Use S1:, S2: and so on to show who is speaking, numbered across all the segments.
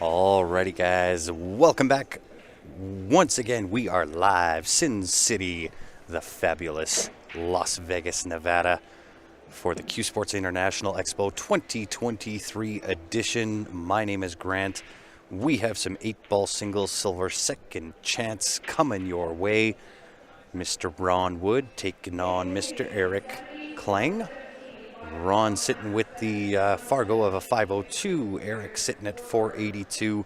S1: Alrighty, guys, welcome back. Once again, we are live, Sin City, the fabulous Las Vegas, Nevada, for the CueSports International Expo 2023 edition. My name is Grant. We have some 8-ball singles silver second chance coming your way. Mr. Ron Wood taking on Mr. Eric Klang. Ron sitting with the Fargo of a 502, Eric sitting at 482,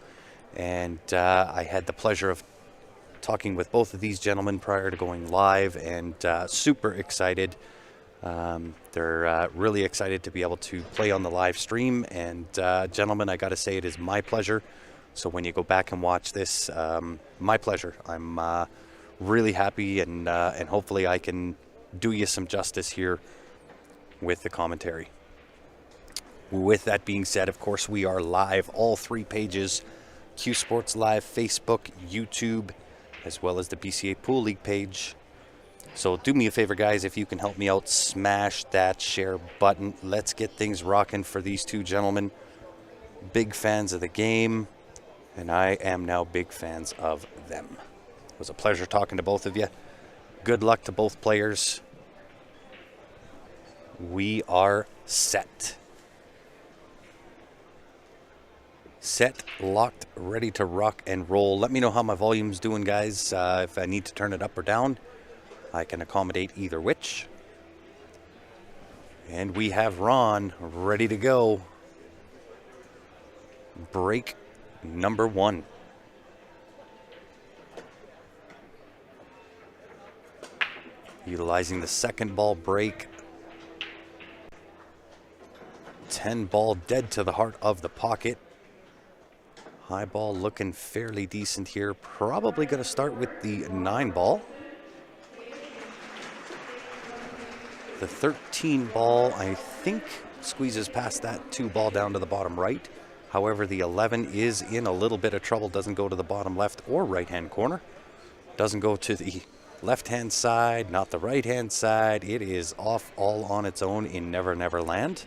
S1: and I had the pleasure of talking with both of these gentlemen prior to going live, and super excited. They're really excited to be able to play on the live stream, and gentlemen, I got to say it is my pleasure. So when you go back and watch this, my pleasure. I'm really happy, and hopefully I can do you some justice here with the commentary. With that being said, of course, we are live, all three pages, CueSports Live, Facebook, YouTube, as well as the BCA Pool League page. So do me a favor, guys, if you can help me out, smash that share button. Let's get things rocking for these two gentlemen. Big fans of the game, and I am now big fans of them. It was a pleasure talking to both of you. Good luck to both players. We are set. Set, locked, ready to rock and roll. Let me know how my volume's doing, guys. If I need to turn it up or down, I can accommodate either which. And we have Ron ready to go. Break number one. Utilizing the second ball break. 10 ball dead to the heart of the pocket. High ball looking fairly decent here. Probably going to start with the 9 ball. The 13 ball, I think, squeezes past that 2 ball down to the bottom right. However, the 11 is in a little bit of trouble. Doesn't go to the bottom left or right-hand corner. Doesn't go to the left-hand side, not the right-hand side. It is off all on its own in Never Never Land.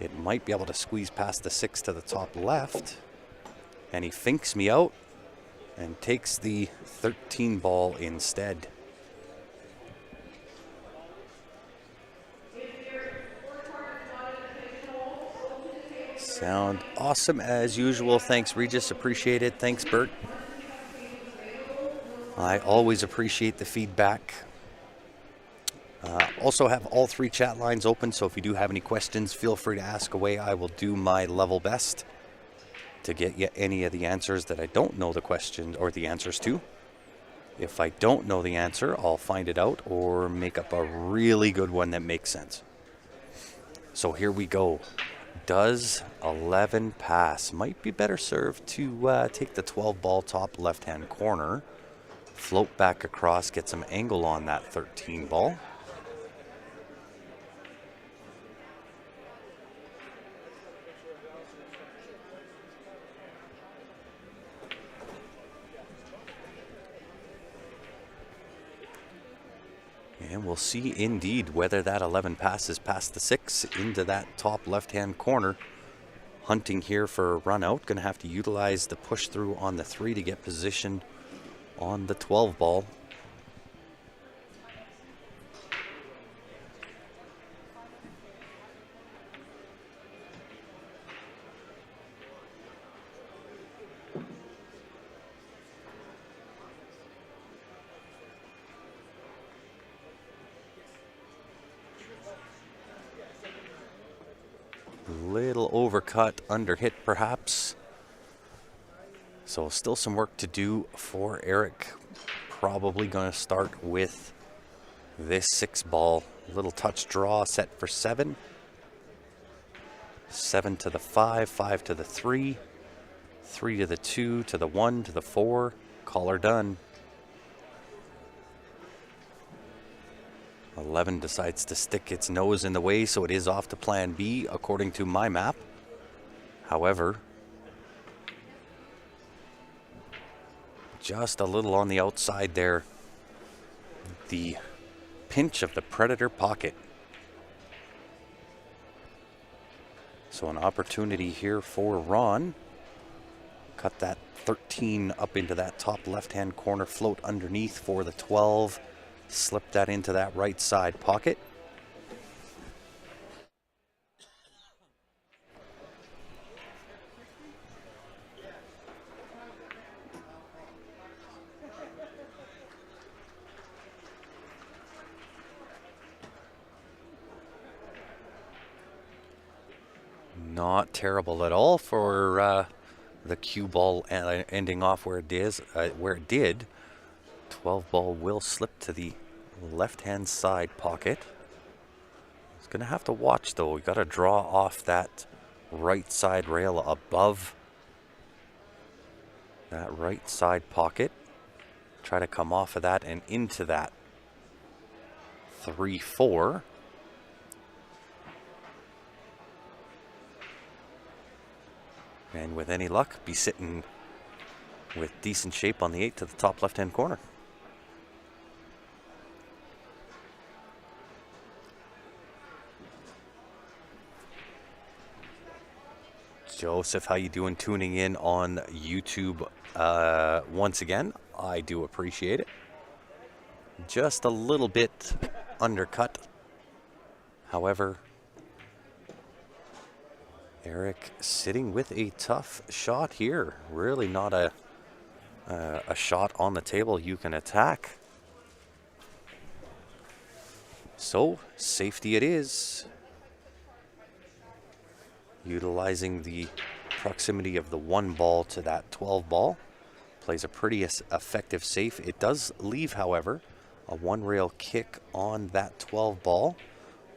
S1: It might be able to squeeze past the 6 to the top left. And he finks me out and takes the 13 ball instead. Sound awesome as usual. Thanks, Regis. Appreciate it. Thanks, Bert. I always appreciate the feedback. Also have all 3 chat lines open, so if you do have any questions, feel free to ask away. I will do my level best to get you any of the answers that I don't know the question or the answers to. If I don't know the answer, I'll find it out or make up a really good one that makes sense. So here we go. Does 11 pass? Might be better served to take the 12 ball top left-hand corner, float back across, get some angle on that 13 ball. And we'll see indeed whether that 11 passes past the 6 into that top left-hand corner. Hunting here for a run out. Going to have to utilize the push through on the 3 to get positioned on the 12 ball. Little overcut, under hit perhaps. So still some work to do for Eric. Probably going to start with this 6 ball. Little touch draw set for 7. 7 to the 5, 5 to the 3, 3 to the 2, to the 1, to the 4. Caller done. 11 decides to stick its nose in the way, so it is off to plan B according to my map. However, just a little on the outside there. The pinch of the Predator pocket. So an opportunity here for Ron Cut that 13 up into that top left-hand corner float underneath for the 12. Slip that into that right side pocket. Not terrible at all for the cue ball ending off where it is, where it did. 12 ball will slip to the left-hand side pocket. He's gonna have to watch though. We got to draw off that right side rail above that right side pocket. Try to come off of that and into that 3-4. And with any luck, be sitting with decent shape on the 8 to the top left-hand corner. Joseph, how you doing? Tuning in on YouTube once again. I do appreciate it. Just a little bit undercut. However, Eric sitting with a tough shot here. Really not a shot on the table you can attack. So, safety it is. Utilizing the proximity of the 1 ball to that 12 ball. Plays a pretty effective safe. It does leave, however, a 1 rail kick on that 12 ball.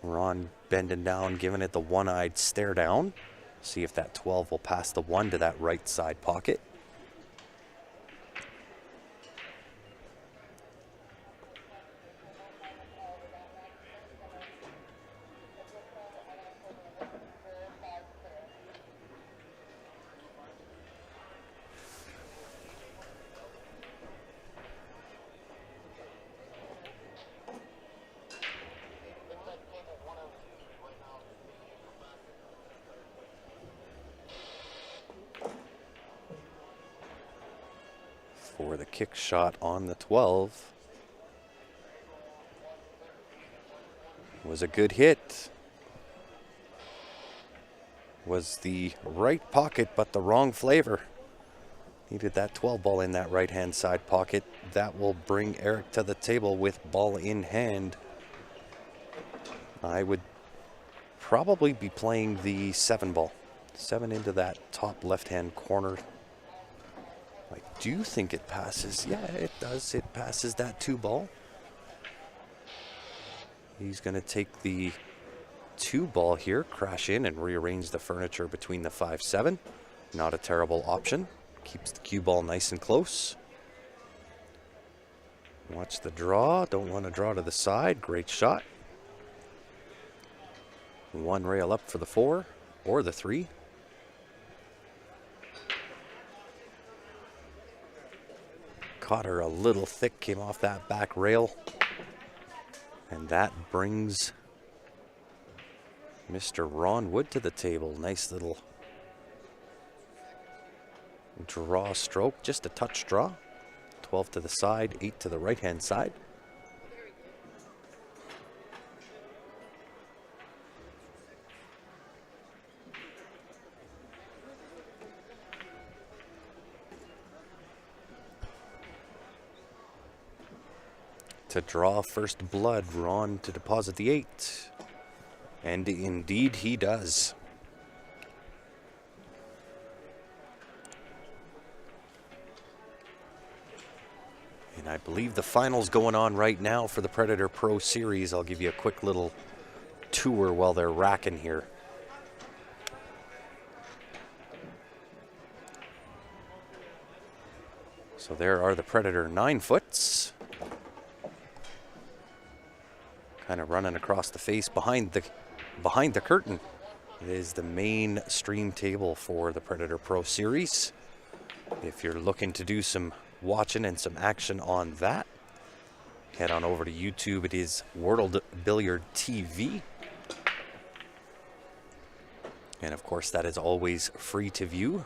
S1: Ron bending down, giving it the one-eyed stare down. See if that 12 will pass the 1 to that right side pocket. For the kick shot on the 12. Was a good hit. Was the right pocket, but the wrong flavor. Needed that 12 ball in that right-hand side pocket. That will bring Eric to the table with ball in hand. I would probably be playing the 7 ball. 7 into that top left-hand corner. I do think it passes. Yeah, it does. It passes that 2 ball. He's going to take the 2 ball here, crash in and rearrange the furniture between the 5-7. Not a terrible option. Keeps the cue ball nice and close. Watch the draw. Don't want to draw to the side. Great shot. 1 rail up for the 4 or the 3. Caught her a little thick, came off that back rail. And that brings Mr. Ron Wood to the table. Nice little draw stroke, just a touch draw. 12 to the side, 8 to the right-hand side. To draw first blood, Ron to deposit the 8. And indeed he does. And I believe the finals going on right now for the Predator Pro Series. I'll give you a quick little tour while they're racking here. So there are the Predator 9-foots. Kind of running across the face behind the curtain. It is the main stream table for the Predator Pro Series. If you're looking to do some watching and some action on that, head on over to YouTube. It is World Billiard TV. And of course, that is always free to view.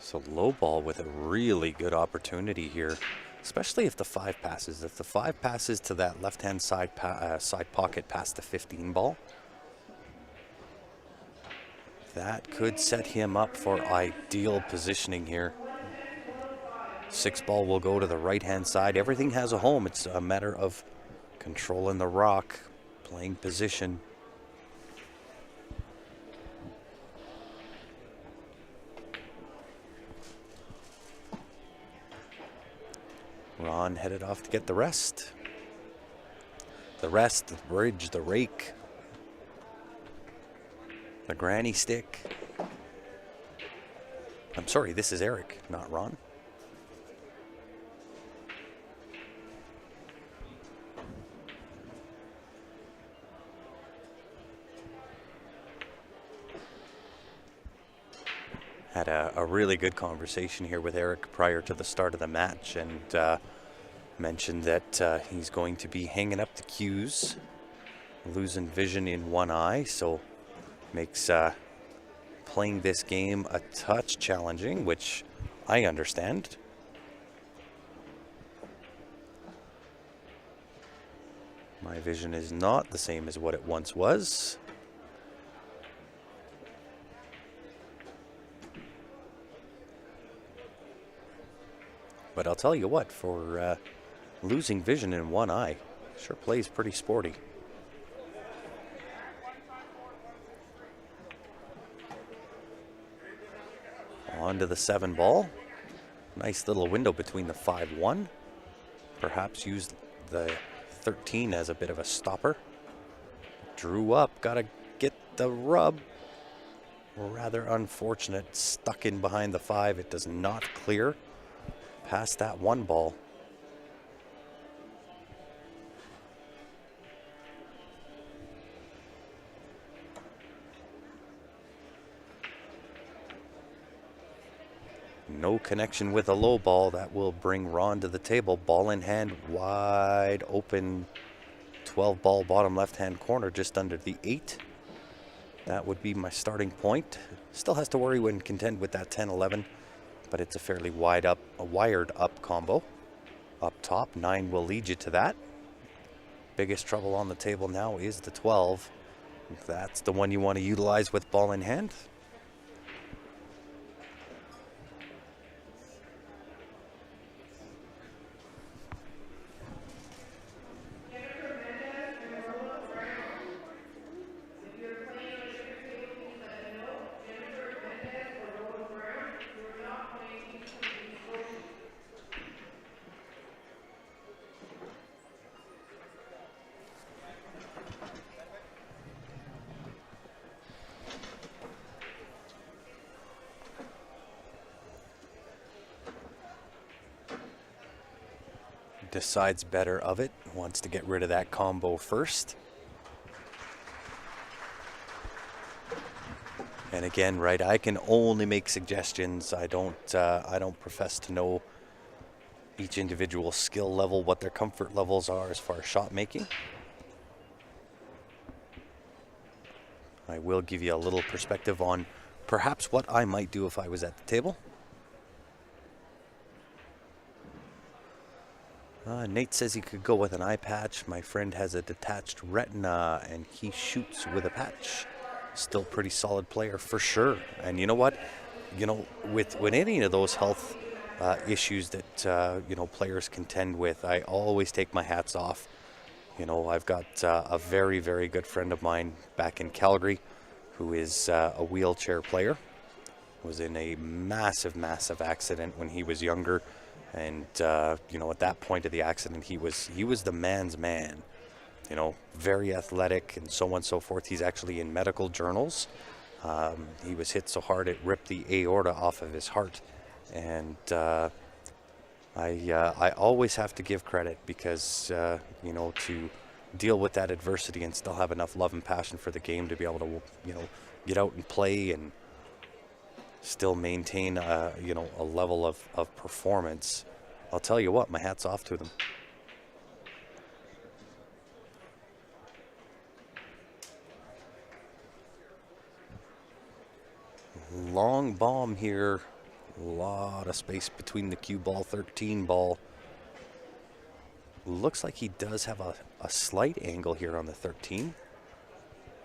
S1: So low ball with a really good opportunity here, especially if the 5 passes. If the 5 passes to that left-hand side side pocket past the 15 ball, that could set him up for ideal positioning here. 6 ball will go to the right-hand side. Everything has a home. It's a matter of controlling the rock, playing position. Ron headed off to get the rest. The rest, the bridge, the rake, the granny stick. I'm sorry, this is Eric, not Ron. Had a really good conversation here with Eric prior to the start of the match, and mentioned that he's going to be hanging up the cues, losing vision in one eye, so makes playing this game a touch challenging, which I understand. My vision is not the same as what it once was. But I'll tell you what, for losing vision in one eye, sure plays pretty sporty. On to the 7 ball. Nice little window between the 5-1. Perhaps use the 13 as a bit of a stopper. Drew up, gotta get the rub. Rather unfortunate, stuck in behind the 5. It does not clear past that 1 ball. No connection with a low ball. That will bring Ron to the table. Ball in hand, wide open. 12 ball, bottom left-hand corner, just under the 8. That would be my starting point. Still has to worry when contend with that 10-11, but it's a fairly wired up combo. Up top, 9 will lead you to that. Biggest trouble on the table now is the 12. That's the one you want to utilize with ball in hand. Decides better of it, wants to get rid of that combo first. And again, right, I can only make suggestions. I don't profess to know each individual skill level, what their comfort levels are as far as shot making. I will give you a little perspective on perhaps what I might do if I was at the table. Nate says he could go with an eye patch. My friend has a detached retina and he shoots with a patch. Still pretty solid player for sure. And you know what? You know, with any of those health issues that, you know, players contend with, I always take my hats off. You know, I've got a very, very good friend of mine back in Calgary who is a wheelchair player. Was in a massive, massive accident when he was younger. And, you know, at that point of the accident, he was the man's man, you know, very athletic and so on and so forth. He's actually in medical journals. He was hit so hard it ripped the aorta off of his heart. And I always have to give credit because, you know, to deal with that adversity and still have enough love and passion for the game to be able to, you know, get out and play and still maintain, you know, a level of performance. I'll tell you what, my hat's off to them. Long bomb here A lot of space between the cue ball, 13 ball. Looks like he does have a slight angle here on the 13.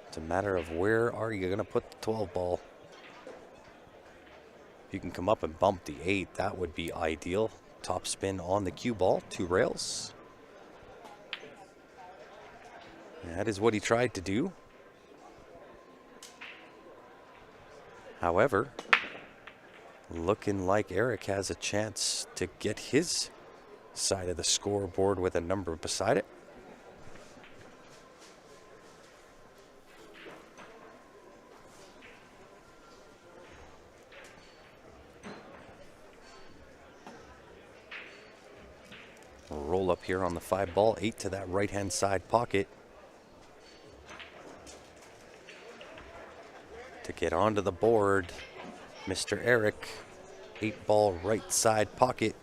S1: It's a matter of where are you going to put the 12 ball. If you can come up and bump the 8, that would be ideal. Top spin on the cue ball, 2 rails. That is what he tried to do. However, looking like Eric has a chance to get his side of the scoreboard with a number beside it. Roll up here on the 5 ball, 8 to that right-hand side pocket. To get onto the board, Mr. Eric, 8 ball right side pocket.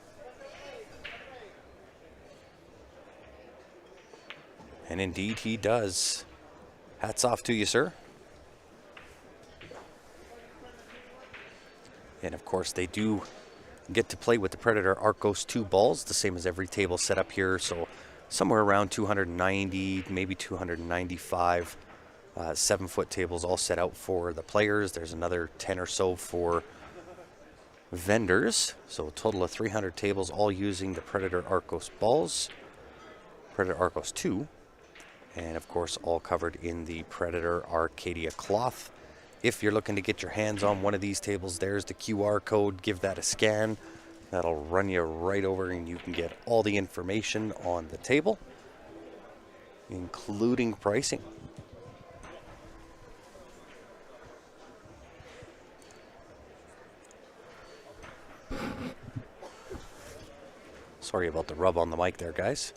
S1: And indeed he does. Hats off to you, sir. And of course they do get to play with the Predator Arcos 2 balls, the same as every table set up here. So somewhere around 290, maybe 295. 7-foot tables all set out for the players. There's another 10 or so for vendors. So a total of 300 tables all using the Predator Arcos balls. Predator Arcos 2. And of course all covered in the Predator Arcadia cloth. If you're looking to get your hands on one of these tables, there's the QR code. Give that a scan. That'll run you right over and you can get all the information on the table, including pricing. Sorry about the rub on the mic there, guys.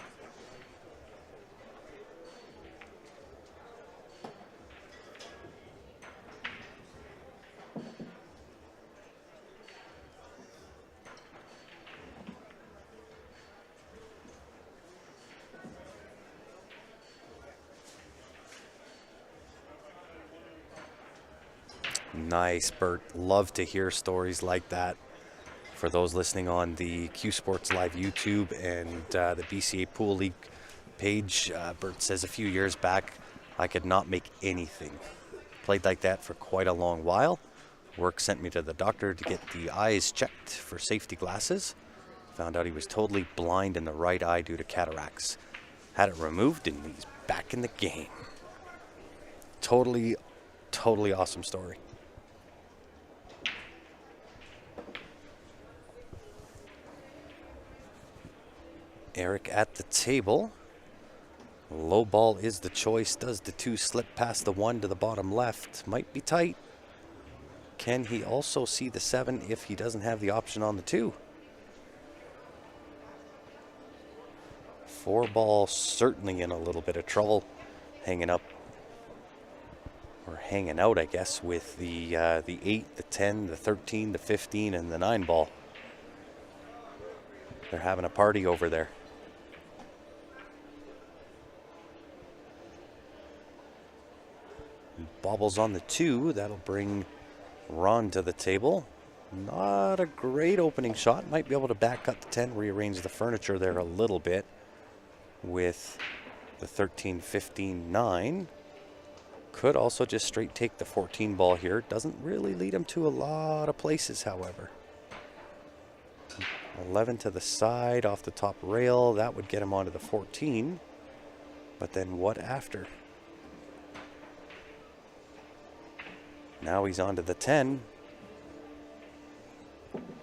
S1: Nice, Bert. Love to hear stories like that. For those listening on the CueSports Live YouTube and the BCA Pool League page, Bert says a few years back, I could not make anything. Played like that for quite a long while. Work sent me to the doctor to get the eyes checked for safety glasses. Found out he was totally blind in the right eye due to cataracts. Had it removed and he's back in the game. Totally awesome story. Eric at the table. Low ball is the choice. Does the 2 slip past the 1 to the bottom left? Might be tight. Can he also see the 7 if he doesn't have the option on the 2? 4 ball certainly in a little bit of trouble. Hanging up, or hanging out, I guess, with the 8, the 10, the 13, the 15, and the 9 ball. They're having a party over there. Bobbles on the 2. That'll bring Ron to the table. Not a great opening shot. Might be able to back cut the 10, rearrange the furniture there a little bit with the 13, 15, 9. Could also just straight take the 14 ball here. Doesn't really lead him to a lot of places, however. 11 to the side off the top rail. That would get him onto the 14. But then what after? Now he's onto the 10.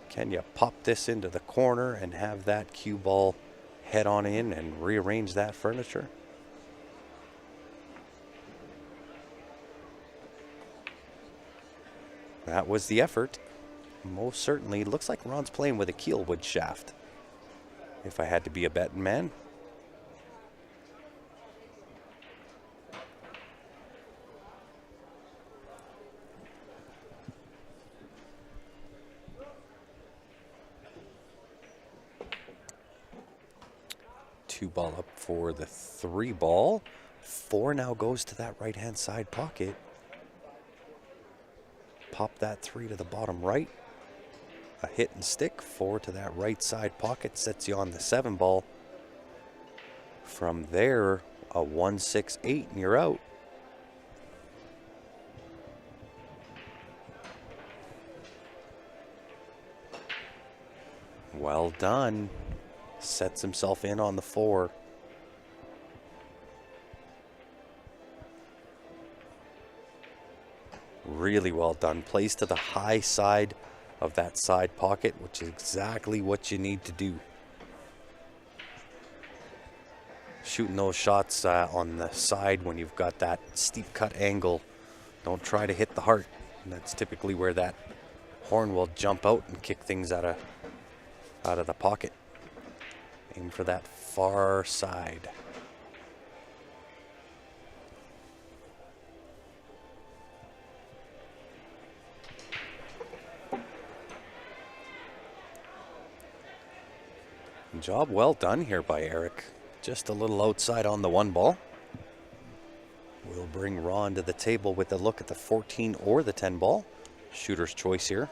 S1: Can you pop this into the corner and have that cue ball head on in and rearrange that furniture? That was the effort. Most certainly. Looks like Ron's playing with a keelwood shaft, if I had to be a betting man. Two ball up for the 3 ball. 4 now goes to that right-hand side pocket. Pop that 3 to the bottom right. a hit and stick, 4 to that right side pocket, sets you on the 7 ball. From there, a 1-6-8 and you're out. Well done. Sets himself in on the 4. Really well done. Plays to the high side of that side pocket, which is exactly what you need to do. Shooting those shots on the side when you've got that steep cut angle. Don't try to hit the heart. That's typically where that horn will jump out and kick things out of the pocket. Aim for that far side. Job well done here by Eric. Just a little outside on the 1 ball. We'll bring Ron to the table with a look at the 14 or the 10 ball. Shooter's choice here.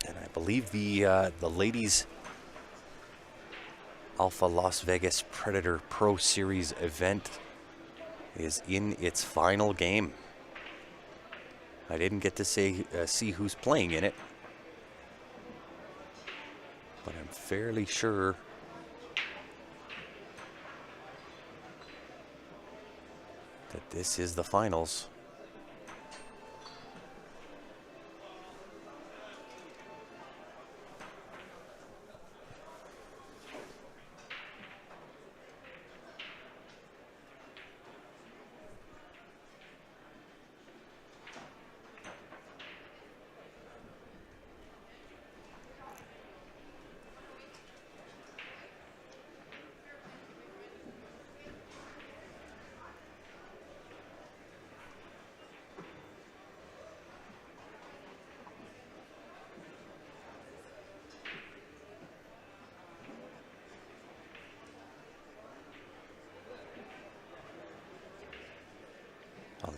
S1: And I believe the ladies Alpha Las Vegas Predator Pro Series event is in its final game. I didn't get to see who's playing in it, but I'm fairly sure that this is the finals.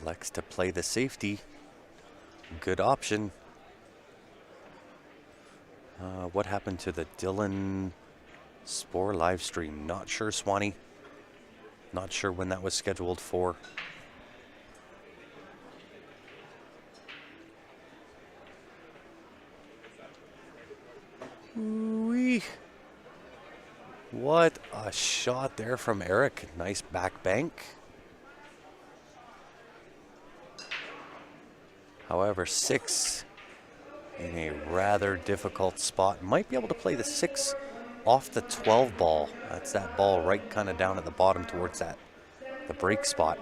S1: Elects to play the safety. Good option. What happened to the Dylan Spore live stream? Not sure, Swanee. Not sure when that was scheduled for. Ooh-wee. What a shot there from Eric. Nice back bank. However, 6 in a rather difficult spot. Might be able to play the 6 off the 12 ball. That's that ball right kind of down at the bottom towards the break spot.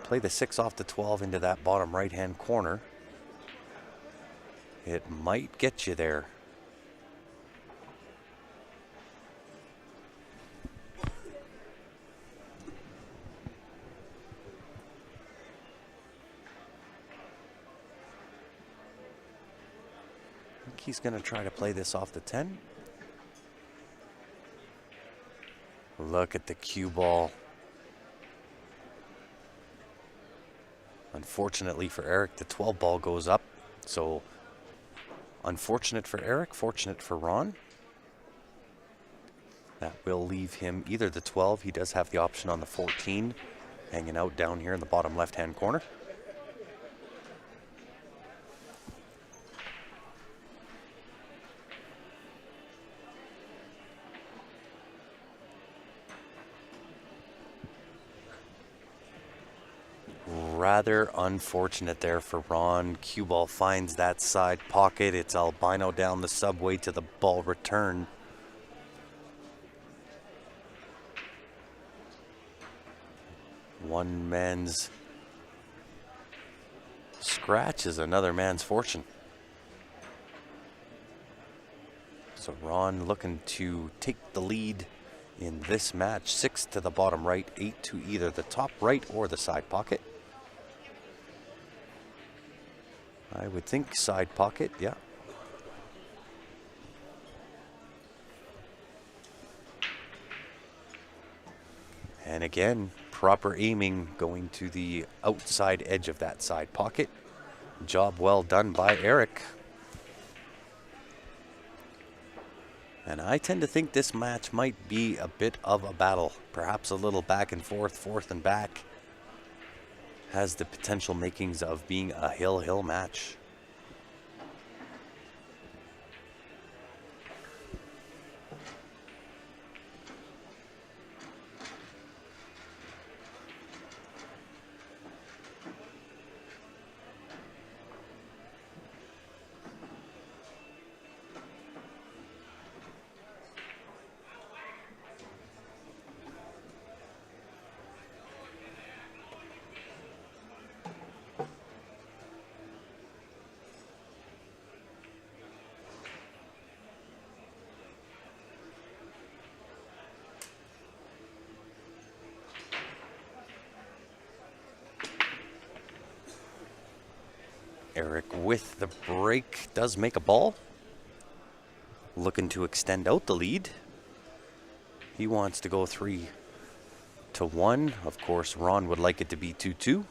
S1: Play the 6 off the 12 into that bottom right-hand corner. It might get you there. He's going to try to play this off the 10. Look at the cue ball. Unfortunately for Eric, the 12 ball goes up. So unfortunate for Eric, fortunate for Ron. That will leave him either the 12. He does have the option on the 14, hanging out down here in the bottom left-hand corner. Rather unfortunate there for Ron. Cue ball finds that side pocket. It's albino down the subway to the ball return. One man's scratch is another man's fortune. So Ron looking to take the lead in this match. 6 to the bottom right, 8 to either the top right or the side pocket. I would think side pocket, yeah. And again, proper aiming, going to the outside edge of that side pocket. Job well done by Eric. And I tend to think this match might be a bit of a battle. Perhaps a little back and forth, forth and back. Has the potential makings of being a hill match. Eric with the break does make a ball. Looking to extend out the lead. He wants to go 3-1. Of course, Ron would like it to be 2-2.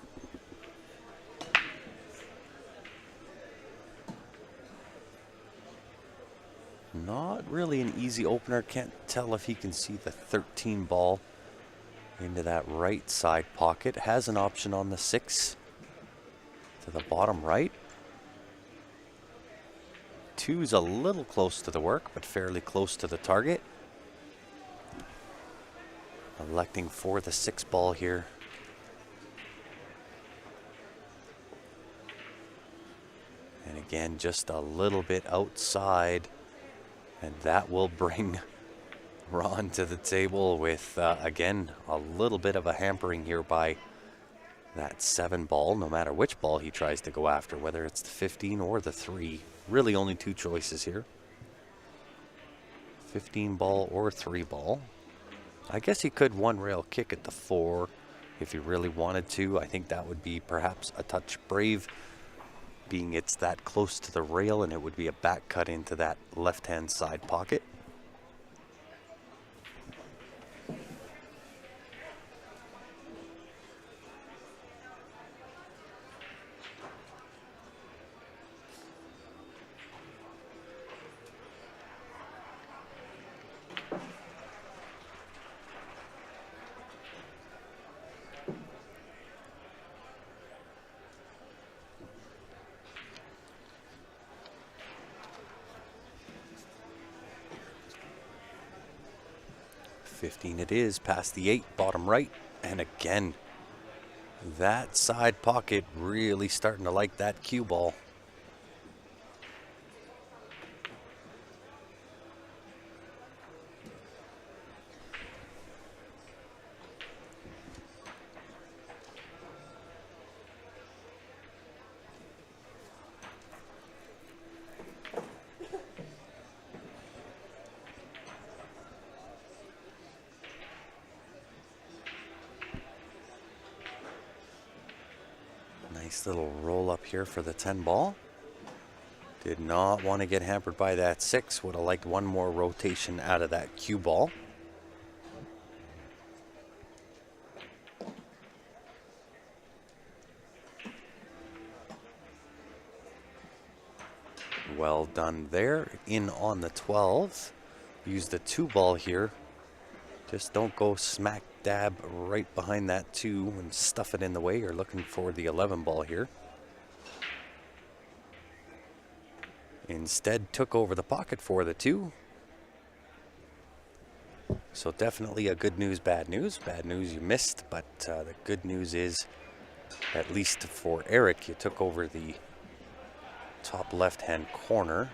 S1: Not really an easy opener. Can't tell if he can see the 13 ball into that right side pocket. Has an option on the 6 to the bottom right. 2's a little close to the work, but fairly close to the target. Electing for the 6 ball here. And again, just a little bit outside. And that will bring Ron to the table with, again, a little bit of a hampering here by that 7 ball, no matter which ball he tries to go after, whether it's the 15 or the 3. Really only 2 choices here. 15 ball or 3 ball. I guess he could one rail kick at the 4 if he really wanted to. I think that would be perhaps a touch brave, being it's that close to the rail, and it would be a back cut into that left-hand side pocket. It is past the 8, bottom right, and again, that side pocket really starting to like that cue ball. Nice little roll up here for the 10 ball. Did not want to get hampered by that 6. Would have liked one more rotation out of that cue ball. Well done there. In on the 12. Use the 2 ball here. Just don't go smack dab right behind that 2 and stuff it in the way. You're looking for the 11 ball here. Instead took over the pocket for the 2. So definitely a good news, bad news. Bad news you missed, but the good news is, at least for Eric, you took over the top left-hand corner.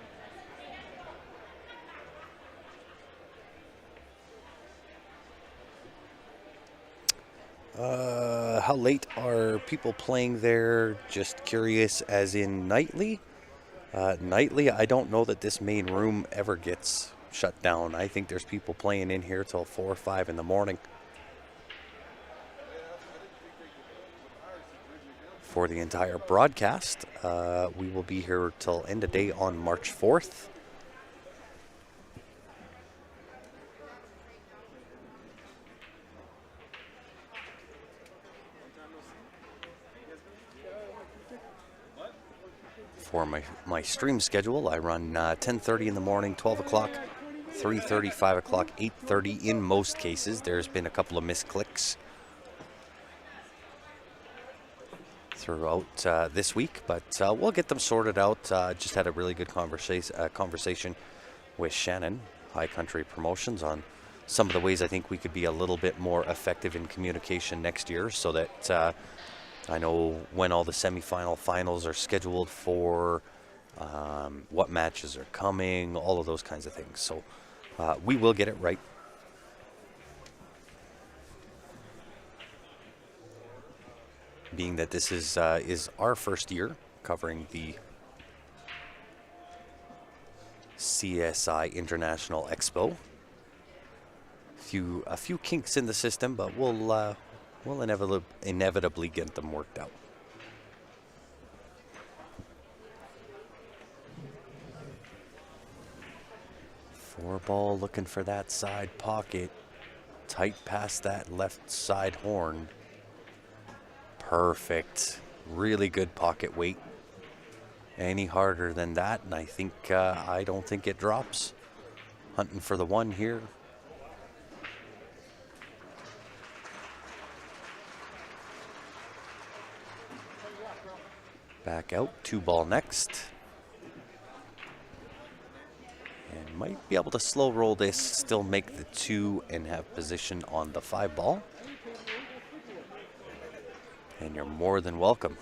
S1: How late are people playing there? Just curious, as in nightly? Nightly, I don't know that this main room ever gets shut down. I think there's people playing in here till 4 or 5 in the morning. For the entire broadcast, we will be here till end of day on March 4th. For my stream schedule, I run 10:30 in the morning, 12 o'clock, 3:30, 5 o'clock, 8:30 in most cases. There's been a couple of misclicks throughout this week, but we'll get them sorted out. Just had a really good conversation with Shannon, High Country Promotions, on some of the ways I think we could be a little bit more effective in communication next year, so that I know when all the semifinal finals are scheduled for, what matches are coming, all of those kinds of things. So we will get it right. Being that this is our first year covering the CSI International Expo. A few kinks in the system, but we'll inevitably get them worked out. Four ball looking for that side pocket, tight past that left side horn. Perfect. Really good pocket weight. Any harder than that, and I don't think it drops. Hunting for the one here. Back out, 2 ball next. And might be able to slow roll this, still make the 2 and have position on the 5 ball. And you're more than welcome.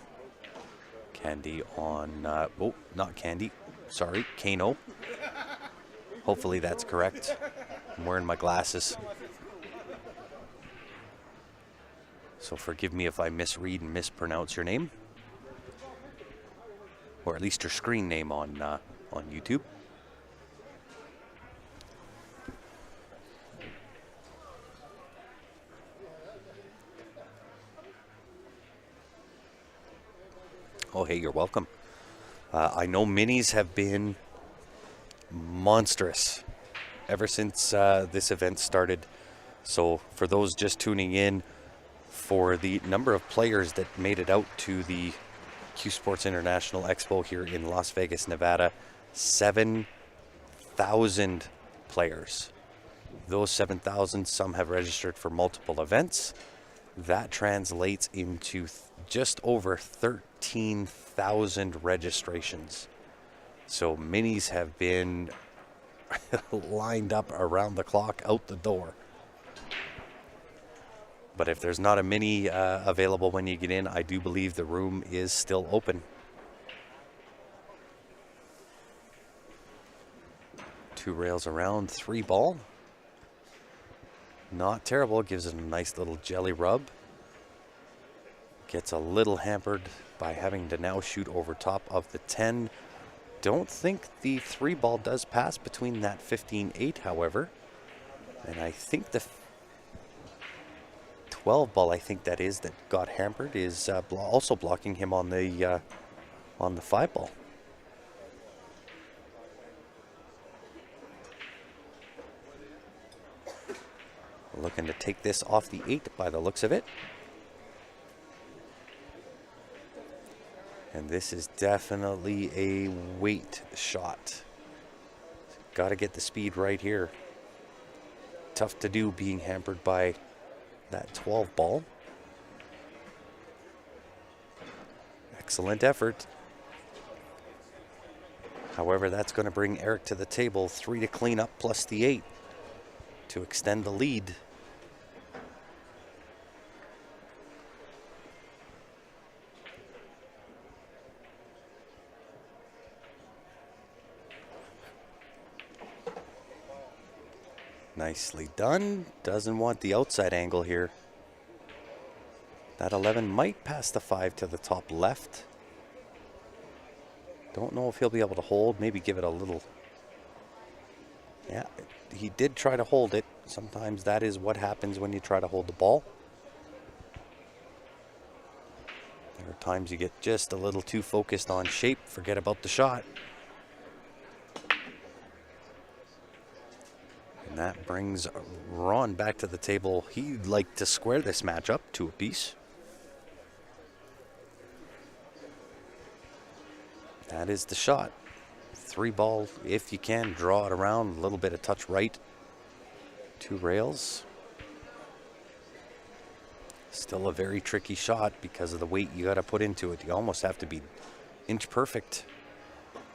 S1: Candy on, oh, not Candy, sorry, Kano. Hopefully that's correct. I'm wearing my glasses, so forgive me if I misread and mispronounce your name. Or at least your screen name on YouTube. Oh, hey, you're welcome. I know minis have been monstrous ever since this event started. So for those just tuning in, for the number of players that made it out to the CueSports International Expo here in Las Vegas, Nevada, 7,000 players. Those 7,000, some have registered for multiple events. That translates into just over 13,000 registrations. So minis have been lined up around the clock out the door. But if there's not a mini available when you get in, I do believe the room is still open. 2 rails around, 3 ball. Not terrible, gives it a nice little jelly rub. Gets a little hampered by having to now shoot over top of the 10. Don't think the 3 ball does pass between that 15-8, however. And I think the 12 ball, I think that got hampered, is also blocking him on the 5 ball. Looking to take this off the 8 by the looks of it. And this is definitely a weight shot. Got to get the speed right here. Tough to do being hampered by that 12 ball. Excellent effort. However, that's going to bring Eric to the table. 3 to clean up plus the 8 to extend the lead. Nicely done. Doesn't want the outside angle here. That 11 might pass the 5 to the top left. Don't know if he'll be able to hold. Maybe give it a little. Yeah, he did try to hold it. Sometimes that is what happens when you try to hold the ball. There are times you get just a little too focused on shape, forget about the shot. And that brings Ron back to the table. He'd like to square this match up to a piece. That is the shot. 3-ball, if you can, draw it around. A little bit of touch right. 2 rails. Still a very tricky shot because of the weight you got to put into it. You almost have to be inch perfect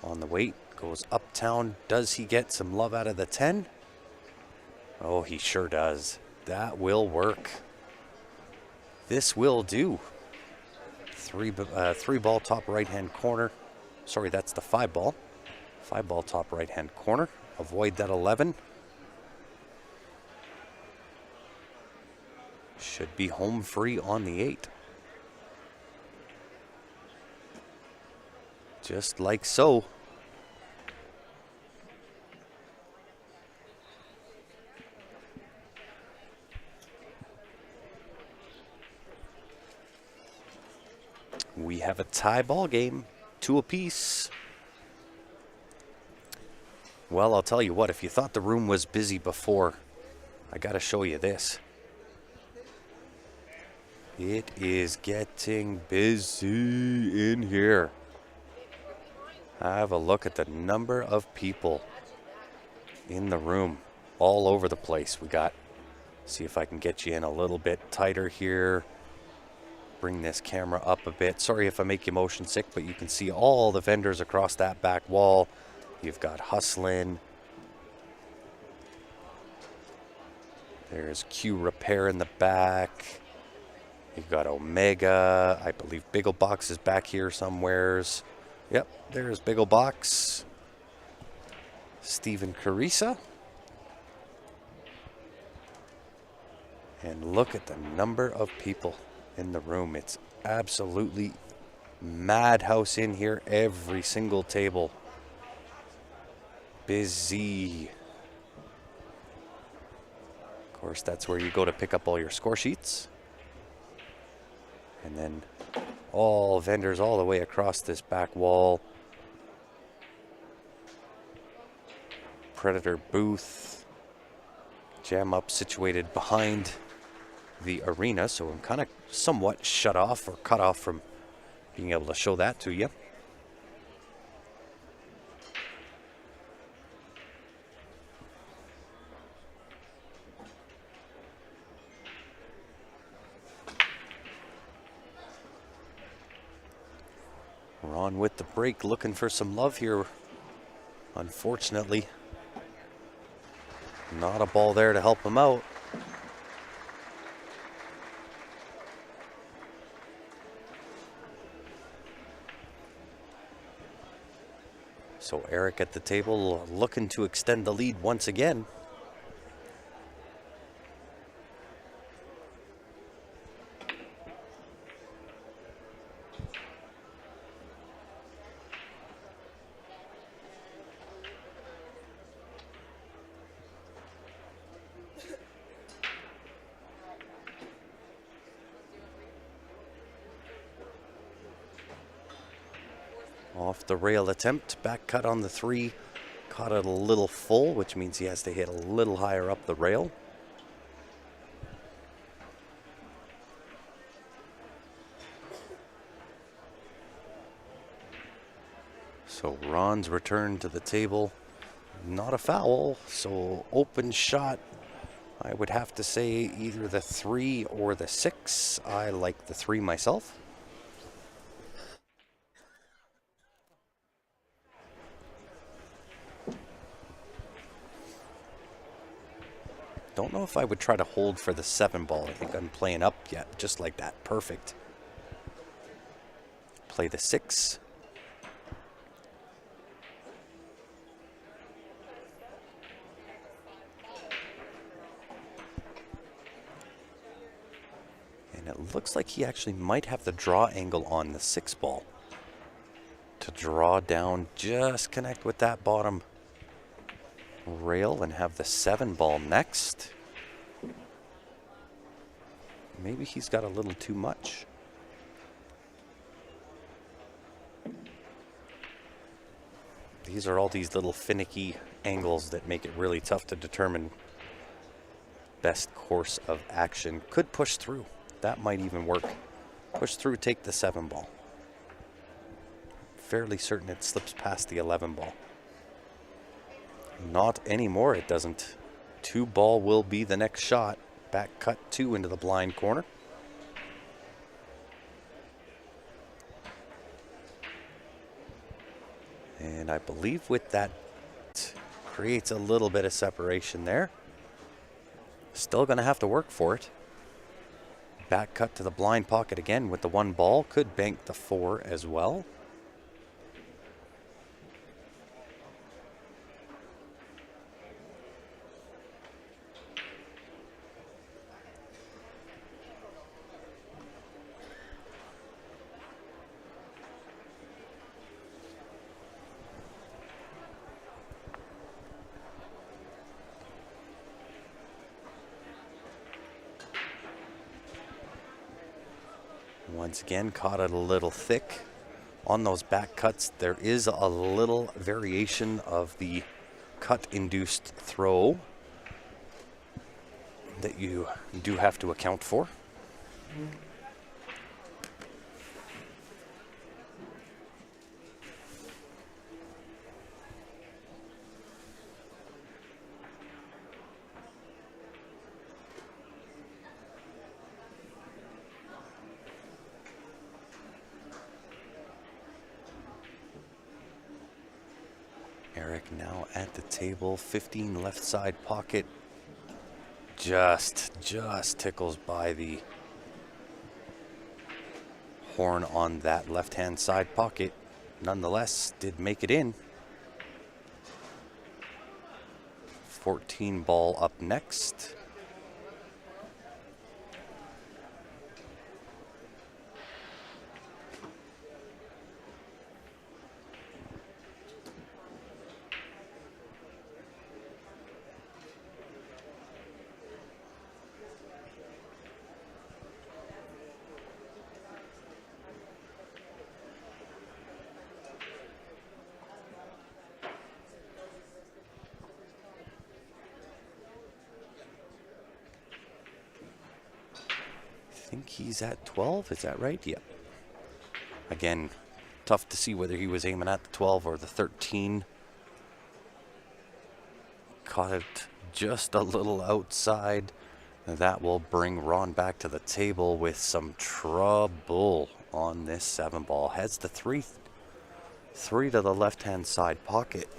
S1: on the weight. Goes uptown. Does he get some love out of the 10? Oh, he sure does. That will work. This will do. 3-ball top right-hand corner. Sorry, that's the 5-ball. 5-ball top right-hand corner. Avoid that 11. Should be home free on the 8. Just like so. We have a tie ball game, 2 apiece. Well, I'll tell you what, if you thought the room was busy before, I gotta show you this. It is getting busy in here. Have a look at the number of people in the room all over the place. We got, see if I can get you in a little bit tighter here. Bring this camera up a bit. Sorry if I make you motion sick, but you can see all the vendors across that back wall. You've got Hustlin'. There's Q Repair in the back. You've got Omega. I believe Bigglebox is back here somewheres. Yep, there's Bigglebox. Steven Carissa. And look at the number of people in the room. It's absolutely madhouse in here. Every single table. Busy. Of course, that's where you go to pick up all your score sheets. And then all vendors all the way across this back wall. Predator booth. Jam up situated behind the arena, so I'm kind of somewhat shut off or cut off from being able to show that to you. We're on with the break, looking for some love here. Unfortunately, not a ball there to help him out. So Eric at the table looking to extend the lead once again. Off the rail attempt, back cut on the 3, caught it a little full, which means he has to hit a little higher up the rail. So Ron's return to the table, not a foul, so open shot. I would have to say either the 3 or the 6. I like the 3 myself. Don't know if I would try to hold for the 7 ball. I think I'm playing up yet, just like that. Perfect. Play the 6. And it looks like he actually might have the draw angle on the 6 ball. To draw down, just connect with that bottom rail and have the 7 ball next. Maybe he's got a little too much. These are all these little finicky angles that make it really tough to determine best course of action. Could push through. That might even work. Push through, take the 7 ball. fairly certain it slips past the 11 ball. Not anymore, it doesn't. 2 ball will be the next shot. Back cut 2 into the blind corner. And I believe with that, creates a little bit of separation there. Still going to have to work for it. Back cut to the blind pocket again with the 1 ball. Could bank the 4 as well. Once again, caught it a little thick. On those back cuts, there is a little variation of the cut-induced throw that you do have to account for. Eric now at the table, 15 left side pocket. Just tickles by the horn on that left-hand side pocket. Nonetheless, did make it in. 14 ball up next. I think he's at 12, is that right? Yep. Again, tough to see whether he was aiming at the 12 or the 13. Caught it just a little outside. That will bring Ron back to the table with some trouble on this 7 ball. Heads to 3 to the left-hand side pocket.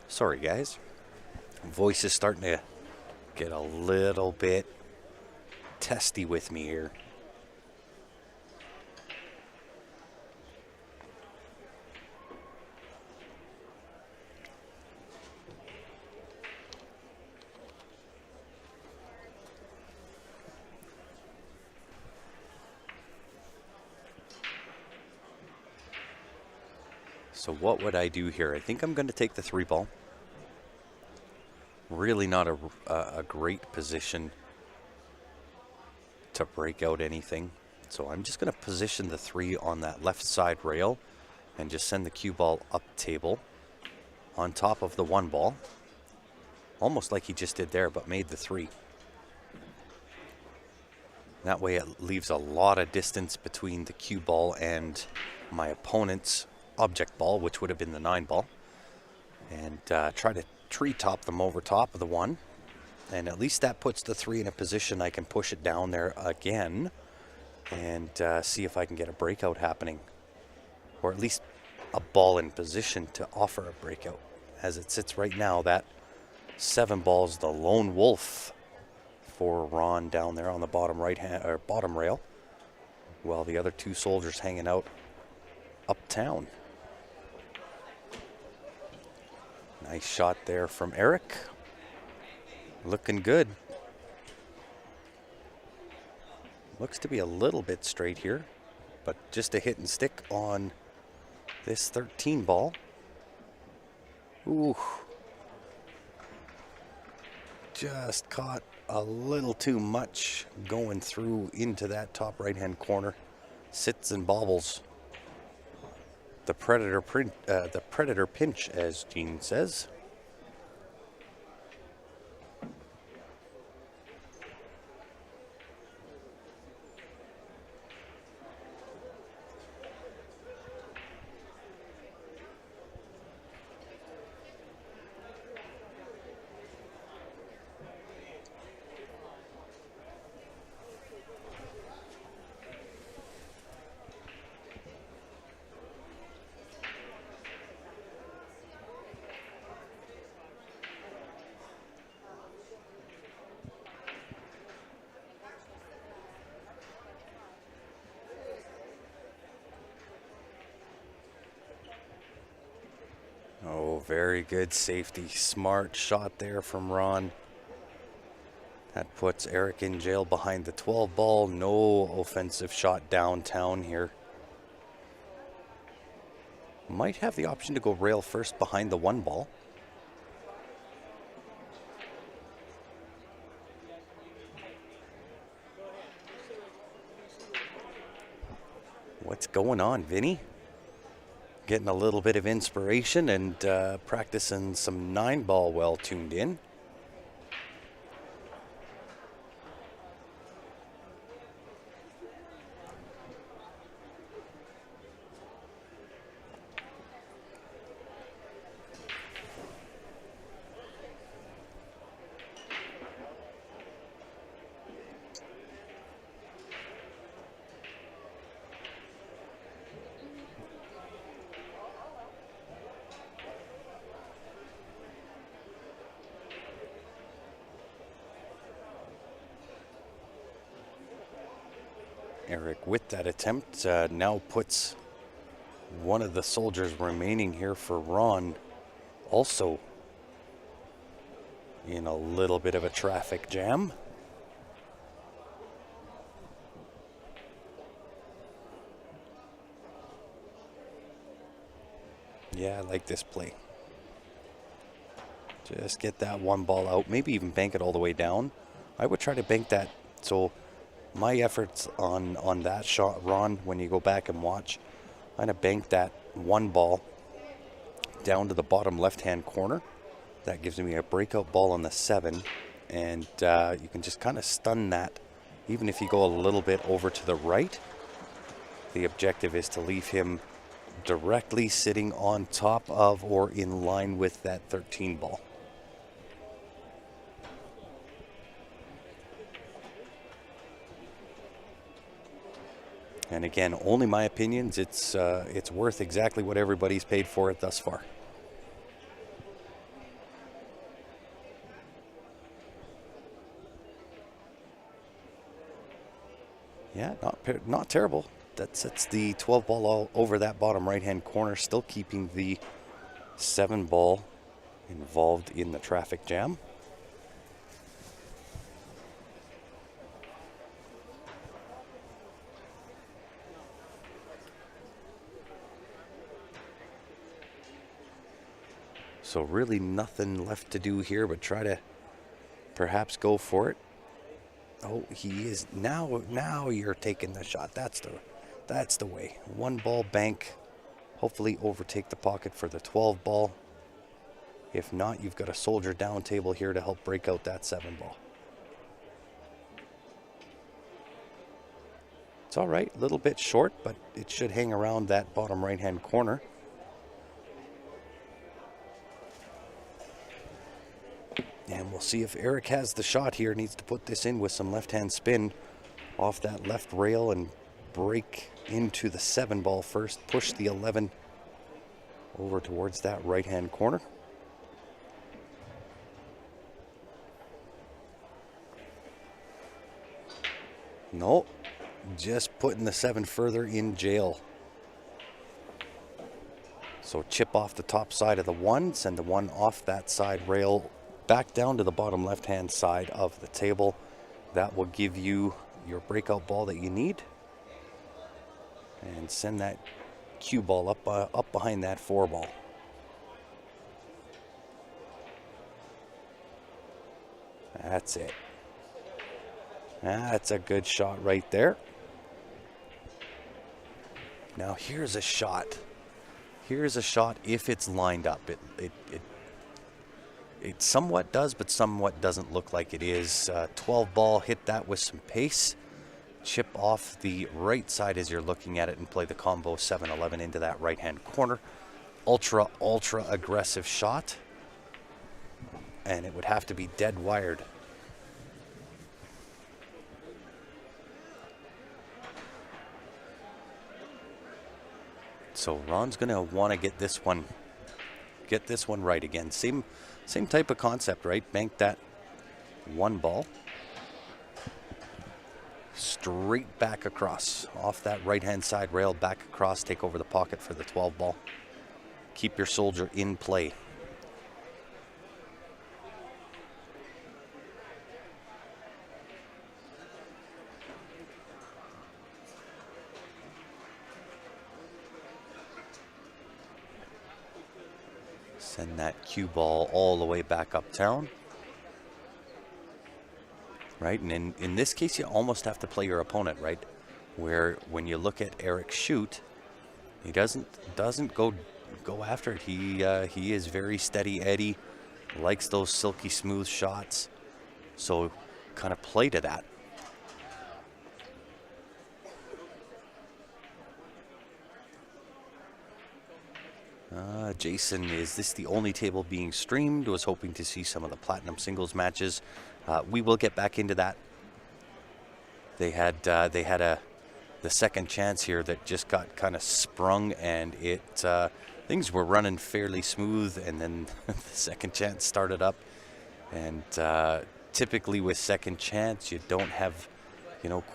S1: Sorry, guys. Voice is starting to get a little bit testy with me here. So what would I do here? I think I'm going to take the 3 ball. Really not a great position to break out anything. So I'm just going to position the 3 on that left side rail and just send the cue ball up table on top of the 1 ball. Almost like he just did there, but made the 3. That way it leaves a lot of distance between the cue ball and my opponent's object ball, which would have been the 9 ball. And try to treetop them over top of the 1, and at least that puts the 3 in a position I can push it down there again and see if I can get a breakout happening, or at least a ball in position to offer a breakout. As it sits right now, that 7 ball's the lone wolf for Ron down there on the bottom right hand or bottom rail, while the other 2 soldiers hanging out uptown. Nice shot there from Eric. Looking good. Looks to be a little bit straight here, but just a hit and stick on this 13 ball. Ooh. Just caught a little too much going through into that top right-hand corner. Sits and bobbles. The predator pinch, as Gene says. Very good safety. Smart shot there from Ron. That puts Eric in jail behind the 12 ball. No offensive shot downtown here. Might have the option to go rail first behind the 1 ball. What's going on, Vinny? Getting a little bit of inspiration and practicing some 9 ball well tuned in. Eric with that attempt now puts one of the soldiers remaining here for Ron also in a little bit of a traffic jam. Yeah, I like this play. Just get that 1 ball out, maybe even bank it all the way down. I would try to bank that. So my efforts on that shot, Ron, when you go back and watch, I'm gonna bank that 1 ball down to the bottom left-hand corner. That gives me a breakout ball on the 7, and you can just kind of stun that. Even if you go a little bit over to the right, the objective is to leave him directly sitting on top of or in line with that 13 ball. And again, only my opinions. It's worth exactly what everybody's paid for it thus far. Yeah, not terrible. That sets the 12 ball all over that bottom right-hand corner, still keeping the 7 ball involved in the traffic jam. So really nothing left to do here but try to perhaps go for it. Oh, he is now you're taking the shot. That's the way. 1 ball bank. Hopefully overtake the pocket for the 12 ball. If not, you've got a soldier down table here to help break out that 7 ball. It's all right, a little bit short, but it should hang around that bottom right-hand corner. And we'll see if Eric has the shot here. Needs to put this in with some left-hand spin off that left rail and break into the 7 ball first. Push the 11 over towards that right-hand corner. No, just putting the 7 further in jail. So chip off the top side of the 1, send the 1 off that side rail back down to the bottom left-hand side of the table. That will give you your breakout ball that you need. And send that cue ball up behind that 4 ball. That's it. That's a good shot right there. Now here's a shot. Here's a shot if it's lined up. It somewhat does, but somewhat doesn't look like it is. 12 ball, hit that with some pace. Chip off the right side as you're looking at it and play the combo 7-11 into that right-hand corner. Ultra aggressive shot. And it would have to be dead wired. So Ron's gonna want to get this one right again. Same type of concept, right? Bank that 1 ball straight back across off that right-hand side rail, back across, take over the pocket for the 12 ball. Keep your soldier in play. Send that cue ball all the way back uptown. Right, and in this case, you almost have to play your opponent, right? Where when you look at Eric shoot, he doesn't go after it. He is very steady Eddie, likes those silky smooth shots, so kind of play to that. Jason, is this the only table being streamed? Was hoping to see some of the platinum singles matches. We will get back into that. They had the second chance here that just got kind of sprung, and things were running fairly smooth, and then the second chance started up. And typically with second chance, you don't have,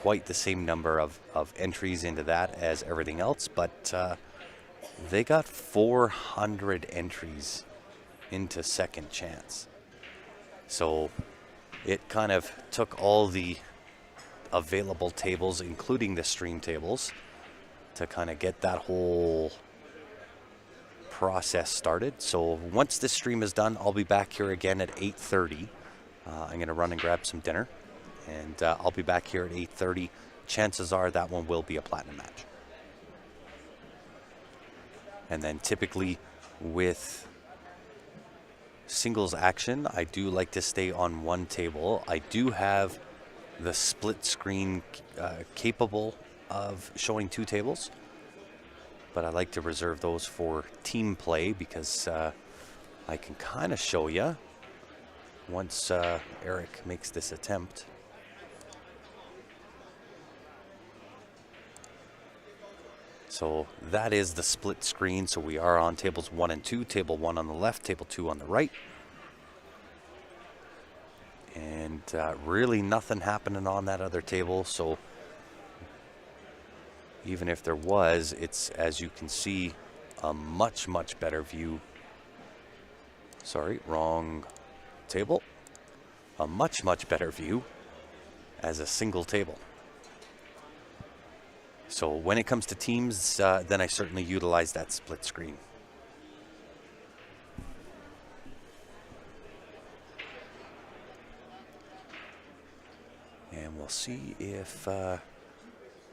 S1: quite the same number of entries into that as everything else, but they got 400 entries into second chance. So it kind of took all the available tables, including the stream tables, to kind of get that whole process started. So once this stream is done, I'll be back here again at 8:30. I'm going to run and grab some dinner, and I'll be back here at 8:30. Chances are that one will be a platinum match. And then typically with singles action, I do like to stay on one table. I do have the split screen capable of showing two tables, but I like to reserve those for team play because I can kind of show you once Eric makes this attempt. So that is the split screen. So we are on tables 1 and 2, table 1 on the left, table 2 on the right. And really nothing happening on that other table. So even if there was, it's, as you can see, a much, much better view. Sorry, wrong table. A much, much better view as a single table. So when it comes to teams, then I certainly utilize that split screen. And we'll see if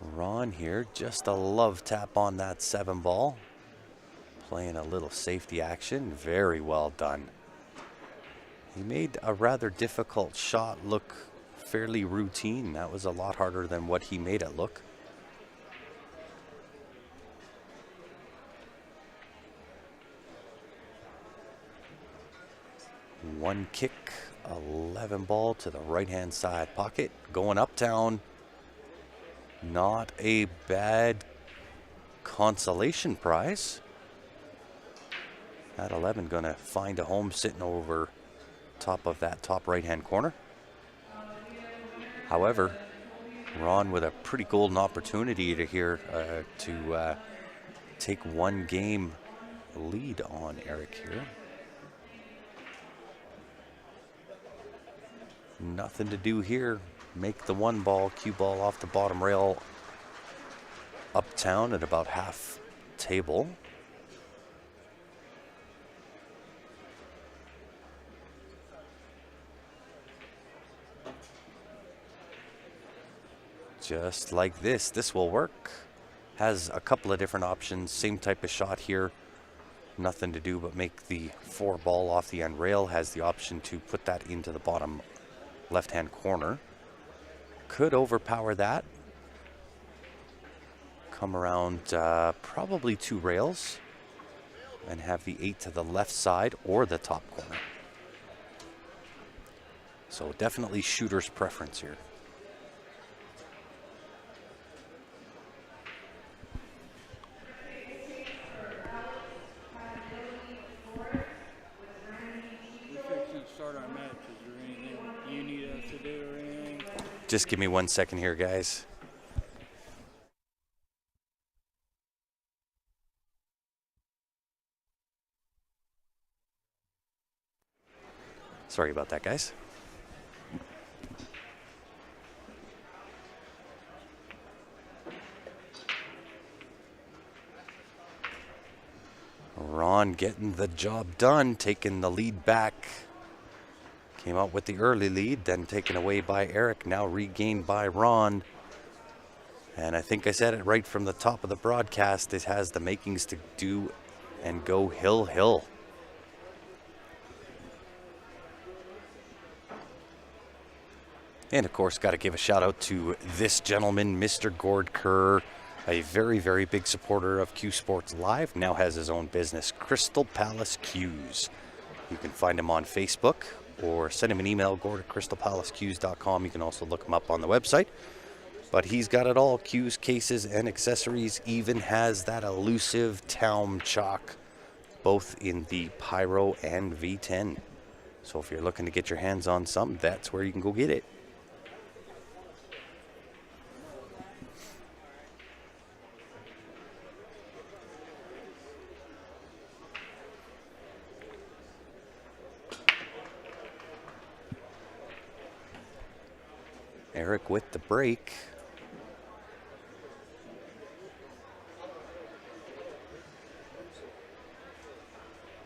S1: Ron here, just a love tap on that 7 ball. Playing a little safety action, very well done. He made a rather difficult shot look fairly routine. That was a lot harder than what he made it look. One kick, 11 ball to the right-hand side pocket, going uptown. Not a bad consolation prize. That 11 gonna find a home sitting over top of that top right-hand corner. However, Ron with a pretty golden opportunity to here to take one game lead on Eric here. Nothing to do here. Make the 1 ball, cue ball off the bottom rail uptown at about half table. Just like this. This will work. Has a couple of different options. Same type of shot here. Nothing to do but make the 4 ball off the end rail. Has the option to put that into the bottom left-hand corner. Could overpower that. Come around probably 2 rails and have the 8 to the left side or the top corner. So definitely shooter's preference here. Just give me 1 second here, guys. Sorry about that, guys. Ron Ron getting the job done, taking the lead back. Came out with the early lead, then taken away by Eric, now regained by Ron. And I think I said it right from the top of the broadcast, it has the makings to do and go hill. And of course, got to give a shout out to this gentleman, Mr. Gord Kerr, a very, very big supporter of CueSports Live, now has his own business, Crystal Palace Cues. You can find him on Facebook or send him an email, gord@crystalpalacecues.com. You can also look him up on the website. But he's got it all, cues, cases, and accessories. Even has that elusive Town Chalk, both in the Pyro and V10. So if you're looking to get your hands on some, that's where you can go get it. Eric with the break.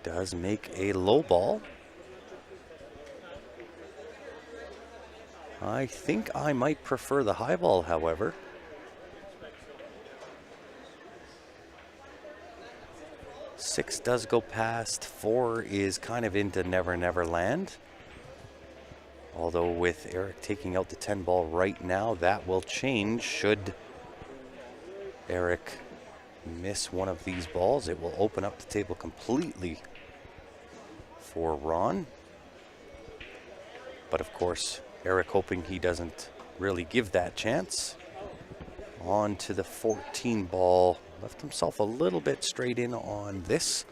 S1: Does make a low ball. I think I might prefer the high ball, however. Six does go past. 4 is kind of into Never Never Land. Although with Eric taking out the 10 ball right now, that will change. Should Eric miss one of these balls, it will open up the table completely for Ron. But of course, Eric hoping he doesn't really give that chance. On to the 14 ball. Left himself a little bit straight in on this.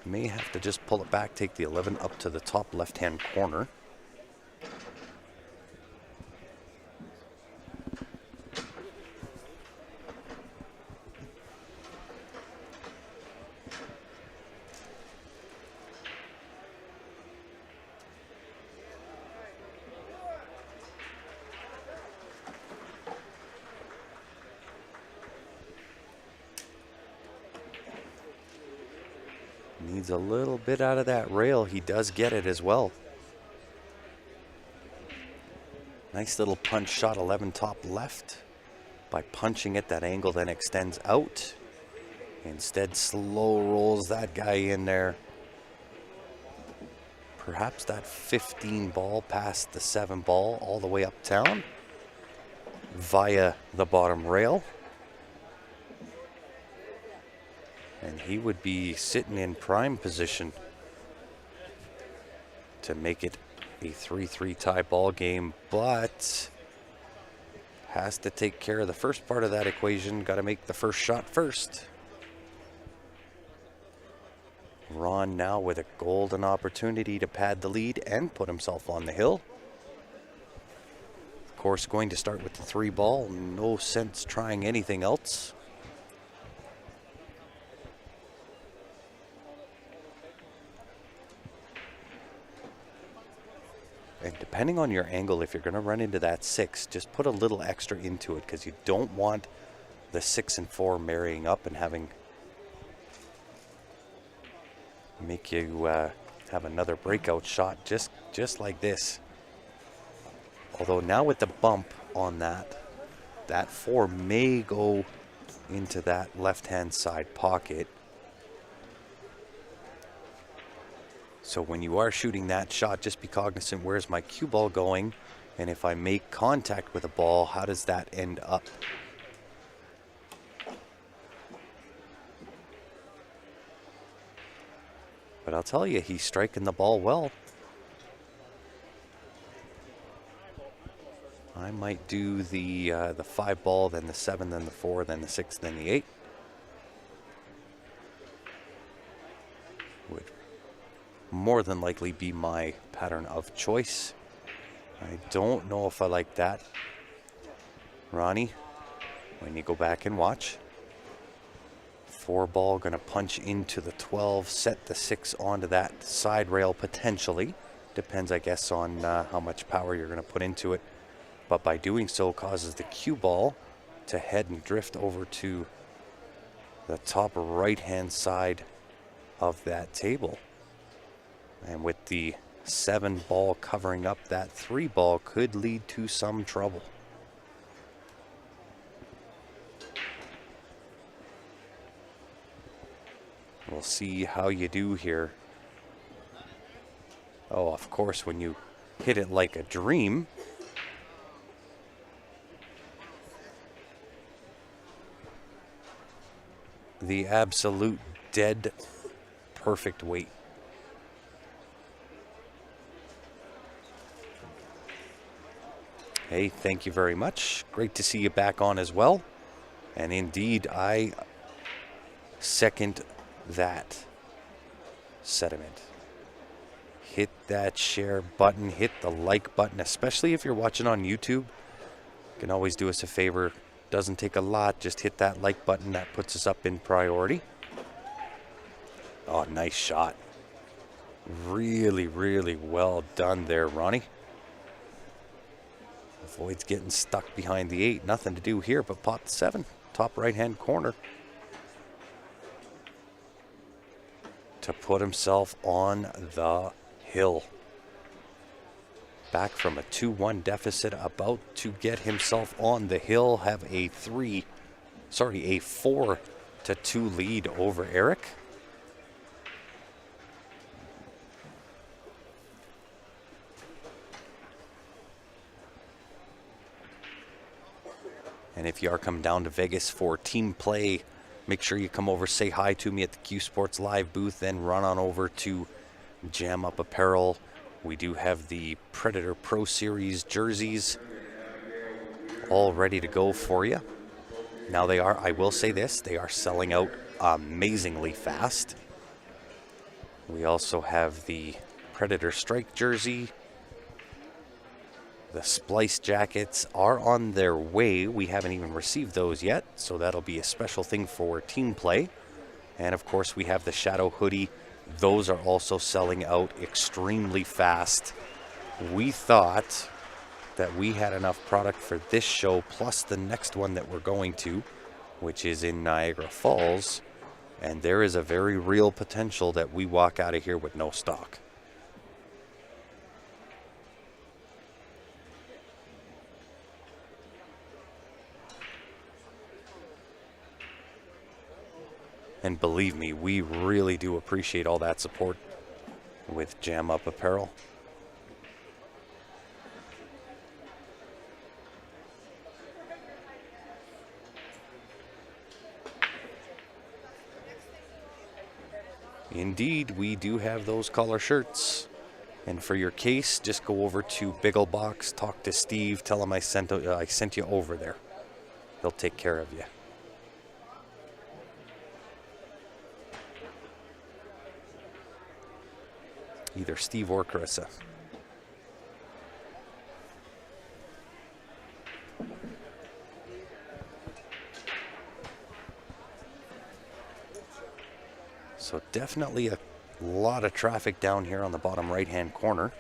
S1: May have to just pull it back, take the 11 up to the top left-hand corner. Needs a little bit out of that rail. He does get it as well. Nice little punch shot, 11 top left. By punching it, that angle then extends out. Instead, slow rolls that guy in there. Perhaps that 15 ball past the 7 ball all the way uptown via the bottom rail. And he would be sitting in prime position to make it a 3-3 tie ball game, but has to take care of the first part of that equation. Got to make the first shot first. Ron now with a golden opportunity to pad the lead and put himself on the hill. Of course, going to start with the 3 ball. No sense trying anything else. And depending on your angle, if you're going to run into that 6, just put a little extra into it, because you don't want the 6 and 4 marrying up and make you have another breakout shot just like this. Although now with the bump on that 4 may go into that left-hand side pocket. So when you are shooting that shot, just be cognizant, where's my cue ball going? And if I make contact with a ball, how does that end up? But I'll tell you, he's striking the ball well. I might do the 5 ball, then the 7, then the 4, then the 6, then the 8. Would more than likely be my pattern of choice. I don't know if I like that. Ronnie, when you go back and watch, 4 ball gonna punch into the 12, set the 6 onto that side rail potentially. Depends, I guess, on how much power you're gonna put into it. But by doing so, causes the cue ball to head and drift over to the top right-hand side of that table. And with the 7 ball covering up, that 3 ball could lead to some trouble. We'll see how you do here. Oh, of course, when you hit it like a dream. The absolute dead perfect weight. Hey, thank you very much. Great to see you back on as well. And indeed, I second that sentiment. Hit that share button, hit the like button, especially if you're watching on YouTube. You can always do us a favor. Doesn't take a lot. Just hit that like button. That puts us up in priority. Oh, nice shot. Really, really well done there, Ronnie. Avoids getting stuck behind the 8. Nothing to do here but pot the 7. Top right-hand corner. To put himself on the hill. Back from a 2-1 deficit, about to get himself on the hill, have a 4-2 lead over Eric. And if you are coming down to Vegas for team play, make sure you come over, say hi to me at the CueSports Live booth, then run on over to Jam Up Apparel. We do have the Predator Pro Series jerseys all ready to go for you. Now they are, I will say this, they are selling out amazingly fast. We also have the Predator Strike jersey. The Splice jackets are on their way. We haven't even received those yet, so that'll be a special thing for team play. And of course, we have the Shadow hoodie. Those are also selling out extremely fast. We thought that we had enough product for this show, plus the next one that we're going to, which is in Niagara Falls. And there is a very real potential that we walk out of here with no stock. And believe me, we really do appreciate all that support with Jam Up Apparel. Indeed, we do have those collar shirts. And for your case, just go over to Bigglebox, talk to Steve, tell him I sent you over there. They'll take care of you. Either Steve or Carissa. So definitely a lot of traffic down here on the bottom right-hand corner.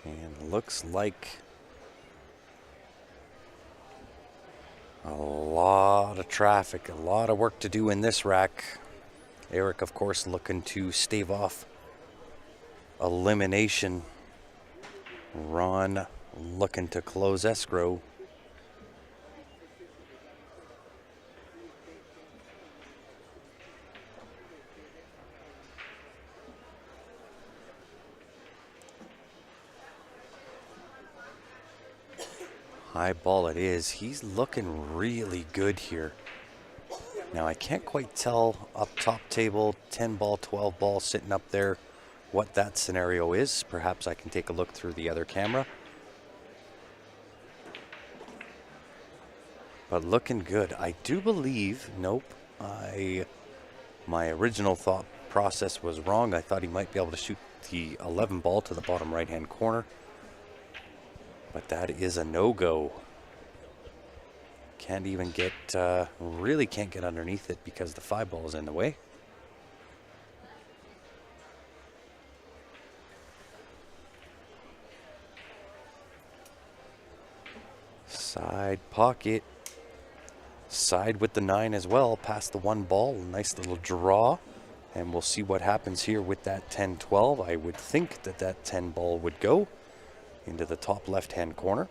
S1: And looks like a lot of traffic, a lot of work to do in this rack. Eric, of course, looking to stave off elimination. Ron looking to close escrow. High ball it is. He's looking really good here. Now I can't quite tell up top table, 10 ball, 12 ball sitting up there, what that scenario is. Perhaps I can take a look through the other camera. But looking good. I do believe, nope, my original thought process was wrong. I thought he might be able to shoot the 11 ball to the bottom right-hand corner. But that is a no-go. Can't even get, really can't get underneath it because the 5 ball is in the way. Side pocket. Side with the 9 as well, past the 1 ball. Nice little draw. And we'll see what happens here with that 10-12. I would think that that 10 ball would go into the top left-hand corner.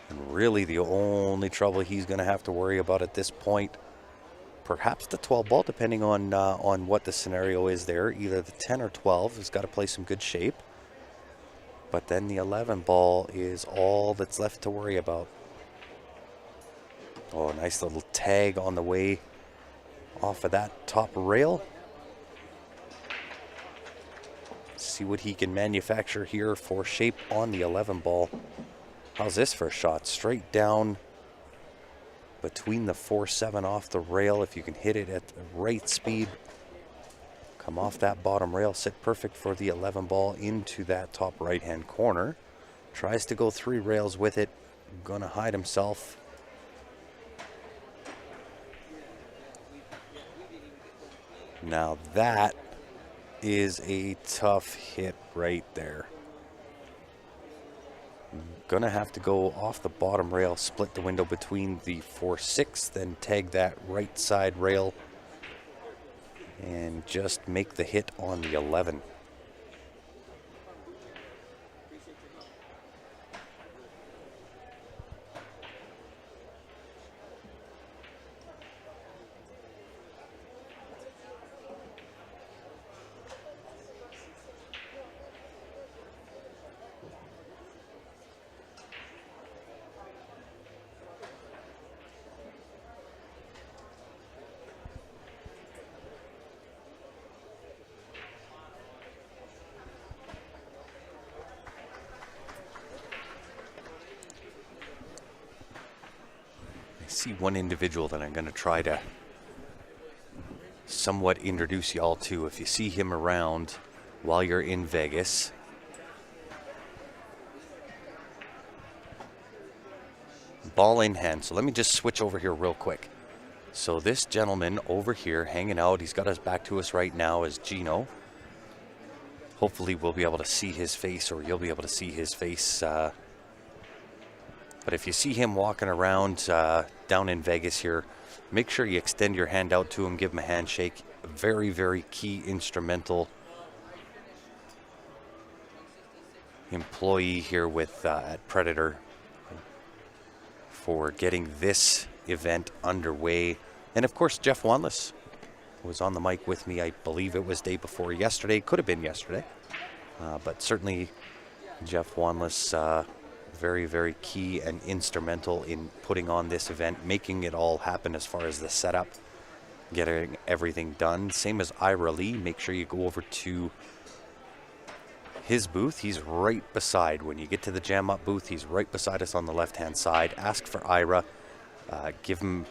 S1: And really the only trouble he's going to have to worry about at this point, perhaps the 12 ball, depending on what the scenario is there. Either the 10 or 12 has got to play some good shape. But then the 11 ball is all that's left to worry about. Oh, nice little tag on the way off of that top rail. See what he can manufacture here for shape on the 11 ball. How's this for a shot? Straight down between the 4-7 off the rail. If you can hit it at the right speed, come off that bottom rail, sit perfect for the 11 ball into that top right-hand corner. Tries to go 3 rails with it. Gonna hide himself. Now that is a tough hit right there. Gonna have to go off the bottom rail, split the window between the 4-6, then tag that right side rail and just make the hit on the 11. See one individual that I'm going to try to somewhat introduce y'all to. If you see him around while you're in Vegas, ball in hand. So let me just switch over here real quick. So this gentleman over here hanging out, he's got his back to us right now, is Gino. Hopefully we'll be able to see his face, or you'll be able to see his face. But if you see him walking around down in Vegas here, make sure you extend your hand out to him, give him a handshake. Very, very key instrumental employee here with at Predator for getting this event underway. And of course, Jeff Wanless was on the mic with me. I believe it was day before yesterday. Could have been yesterday. But certainly Jeff Wanless, very, very key and instrumental in putting on this event, making it all happen as far as the setup, getting everything done. Same as Ira Lee. Make sure you go over to his booth. He's right beside, when you get to the Jam Up booth, he's right beside us on the left-hand side. Ask for Ira. Give him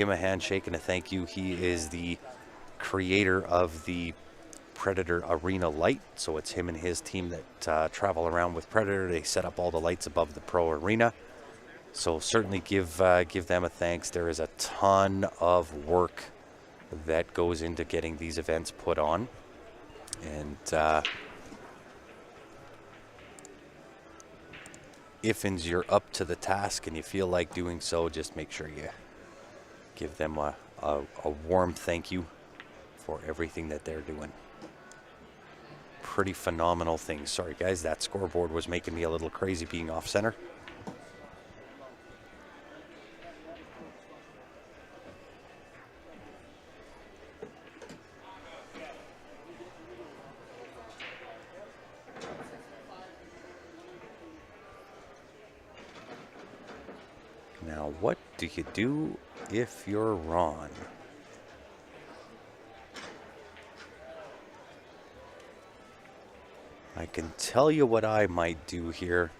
S1: a handshake and a thank you. He is the creator of the Predator Arena light, so it's him and his team that travel around with Predator. They set up all the lights above the pro arena, so certainly give them a thanks. There is a ton of work that goes into getting these events put on, and if you're up to the task and you feel like doing so, just make sure you give them a warm thank you for everything that they're doing. Pretty phenomenal things. Sorry guys, that scoreboard was making me a little crazy being off center. Now what do you do if you're Ron. I can tell you what I might do here.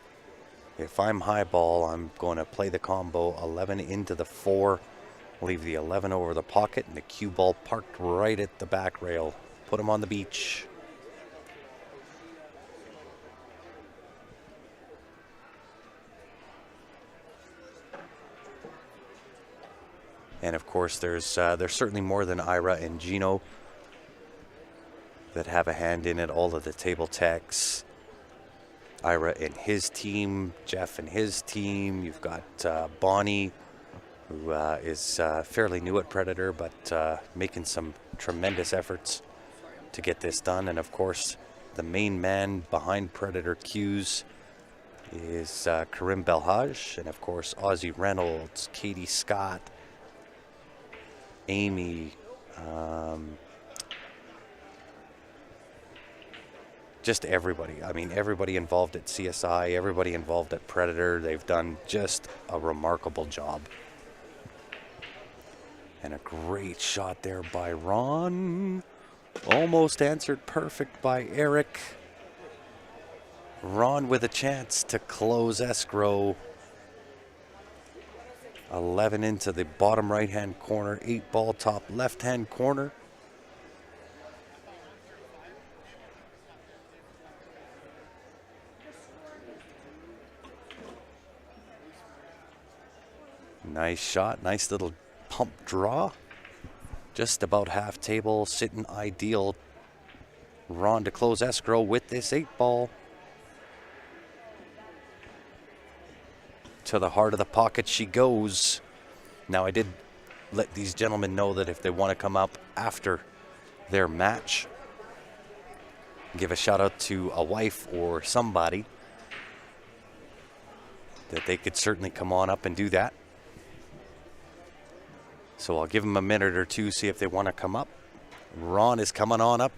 S1: If I'm high ball, I'm going to play the combo 11 into the 4, leave the 11 over the pocket, and the cue ball parked right at the back rail. Put him on the beach. And of course, there's certainly more than Ira and Gino that have a hand in it. All of the table techs, Ira and his team, Jeff and his team. You've got Bonnie, who is fairly new at Predator, but making some tremendous efforts to get this done. And of course, the main man behind Predator Cues is Karim Belhaj, and of course, Ozzy Reynolds, Katie Scott, Amy, just everybody. I mean, everybody involved at CSI, everybody involved at Predator. They've done just a remarkable job. And a great shot there by Ron. Almost answered perfect by Eric. Ron with a chance to close escrow. 11 into the bottom right-hand corner, 8 ball top left-hand corner. Nice shot, nice little pump draw. Just about half table, sitting ideal. Ron to close escrow with this 8 ball. To the heart of the pocket she goes. Now, I did let these gentlemen know that if they want to come up after their match, give a shout out to a wife or somebody, that they could certainly come on up and do that. So I'll give them a minute or two, see if they want to come up. Ron is coming on up.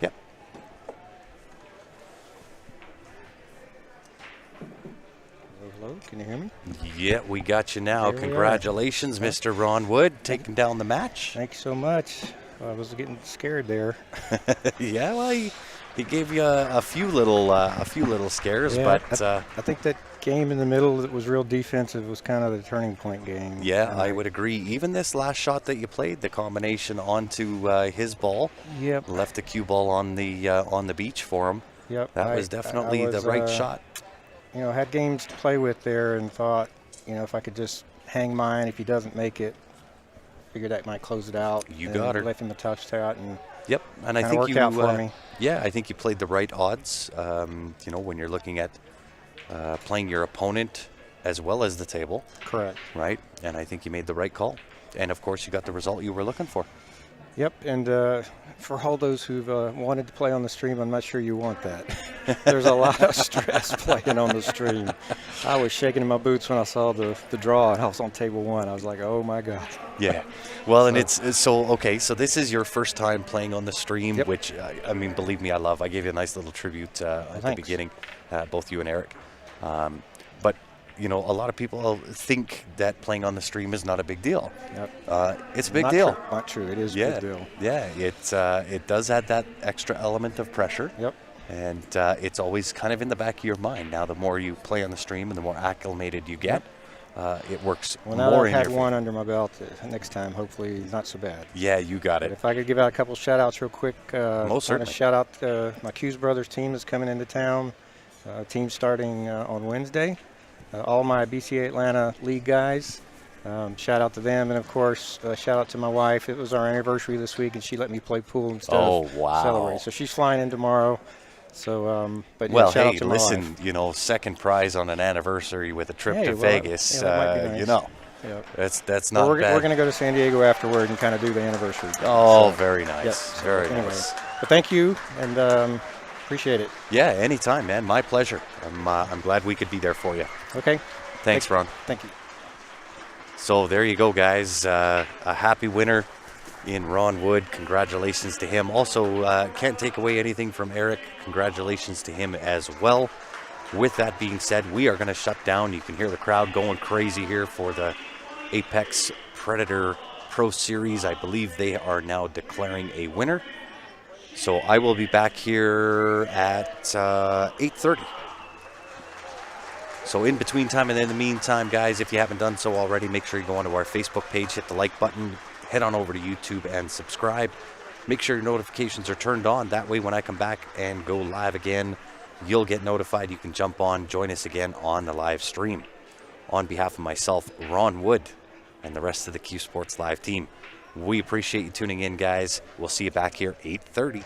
S1: Yep.
S2: Hello, can you hear me?
S1: Yeah, we got you now. Congratulations, Mr. Ron Wood, taking down the match.
S2: Thank you so much. I was getting scared there.
S1: Yeah, well, he gave you a few little scares,
S2: yeah,
S1: but
S2: I think that game in the middle that was real defensive was kind of the turning point game.
S1: Yeah, I would agree. Even this last shot that you played, the combination onto his ball,
S2: yep,
S1: left the cue ball on the beach for him.
S2: Yep,
S1: that was definitely the right shot.
S2: You know, had games to play with there, and thought, you know, if I could just hang mine, if he doesn't make it, figured that might close it out.
S1: You got her.
S2: Left him a tough shot, and
S1: yep, and I think
S2: worked out for me.
S1: Yeah, I think you played the right odds. You know, when you're looking at playing your opponent as well as the table.
S2: Correct.
S1: Right, and I think you made the right call. And of course, you got the result you were looking for.
S2: Yep, and for all those who've wanted to play on the stream, I'm not sure you want that. There's a lot of stress playing on the stream. I was shaking in my boots when I saw the draw, and I was on table 1. I was like, oh my God.
S1: Yeah. Well, and it's so, okay, so this is your first time playing on the stream,
S2: yep,
S1: which, I mean, believe me, I love. I gave you a nice little tribute at the beginning, both you and Eric. But, you know, a lot of people think that playing on the stream is not a big deal.
S2: Yep.
S1: It's a big deal.
S2: Not true. It is a big deal.
S1: Yeah, it does add that extra element of pressure.
S2: Yep.
S1: And it's always kind of in the back of your mind. Now, the more you play on the stream and the more acclimated you get, it works more in your favor.
S2: Well, now that I've had one under my belt, next time, hopefully not so bad.
S1: Yeah, you got it.
S2: But if I could give out a couple shout-outs real quick.
S1: Most certainly.
S2: I shout out my Cues Brothers team that's coming into town. Team starting on Wednesday. All my BCA Atlanta League guys. Shout out to them, and of course, shout out to my wife. It was our anniversary this week, and she let me play pool instead of celebrate. So she's flying in tomorrow. So, but yeah,
S1: well,
S2: shout
S1: hey,
S2: out to my
S1: listen,
S2: wife.
S1: you know, second prize on an anniversary with a trip to
S2: well,
S1: Vegas.
S2: yeah, that might be nice.
S1: You know,
S2: Yep.
S1: that's not
S2: we're
S1: bad.
S2: We're going to go to San Diego afterward and kind of do the anniversary.
S1: Oh, so, very nice.
S2: Yep. So
S1: very
S2: anyway,
S1: nice.
S2: But thank you, and appreciate it.
S1: Yeah, anytime, man. My pleasure. I'm glad we could be there for you.
S2: Okay.
S1: Thanks, Ron.
S2: Thank you.
S1: So there you go, guys. A happy winner in Ron Wood. Congratulations to him. Also, can't take away anything from Eric. Congratulations to him as well. with that being said, we are going to shut down. You can hear the crowd going crazy here for the Apex Predator Pro Series. I believe they are now declaring a winner. So I will be back here at 8:30. So in between time and in the meantime, guys, if you haven't done so already, make sure you go onto our Facebook page, hit the like button, head on over to YouTube and subscribe. Make sure your notifications are turned on. That way when I come back and go live again, you'll get notified. You can jump on, join us again on the live stream. On behalf of myself, Ron Wood, and the rest of the CueSports Live team, we appreciate you tuning in, guys. We'll see you back here 8:30.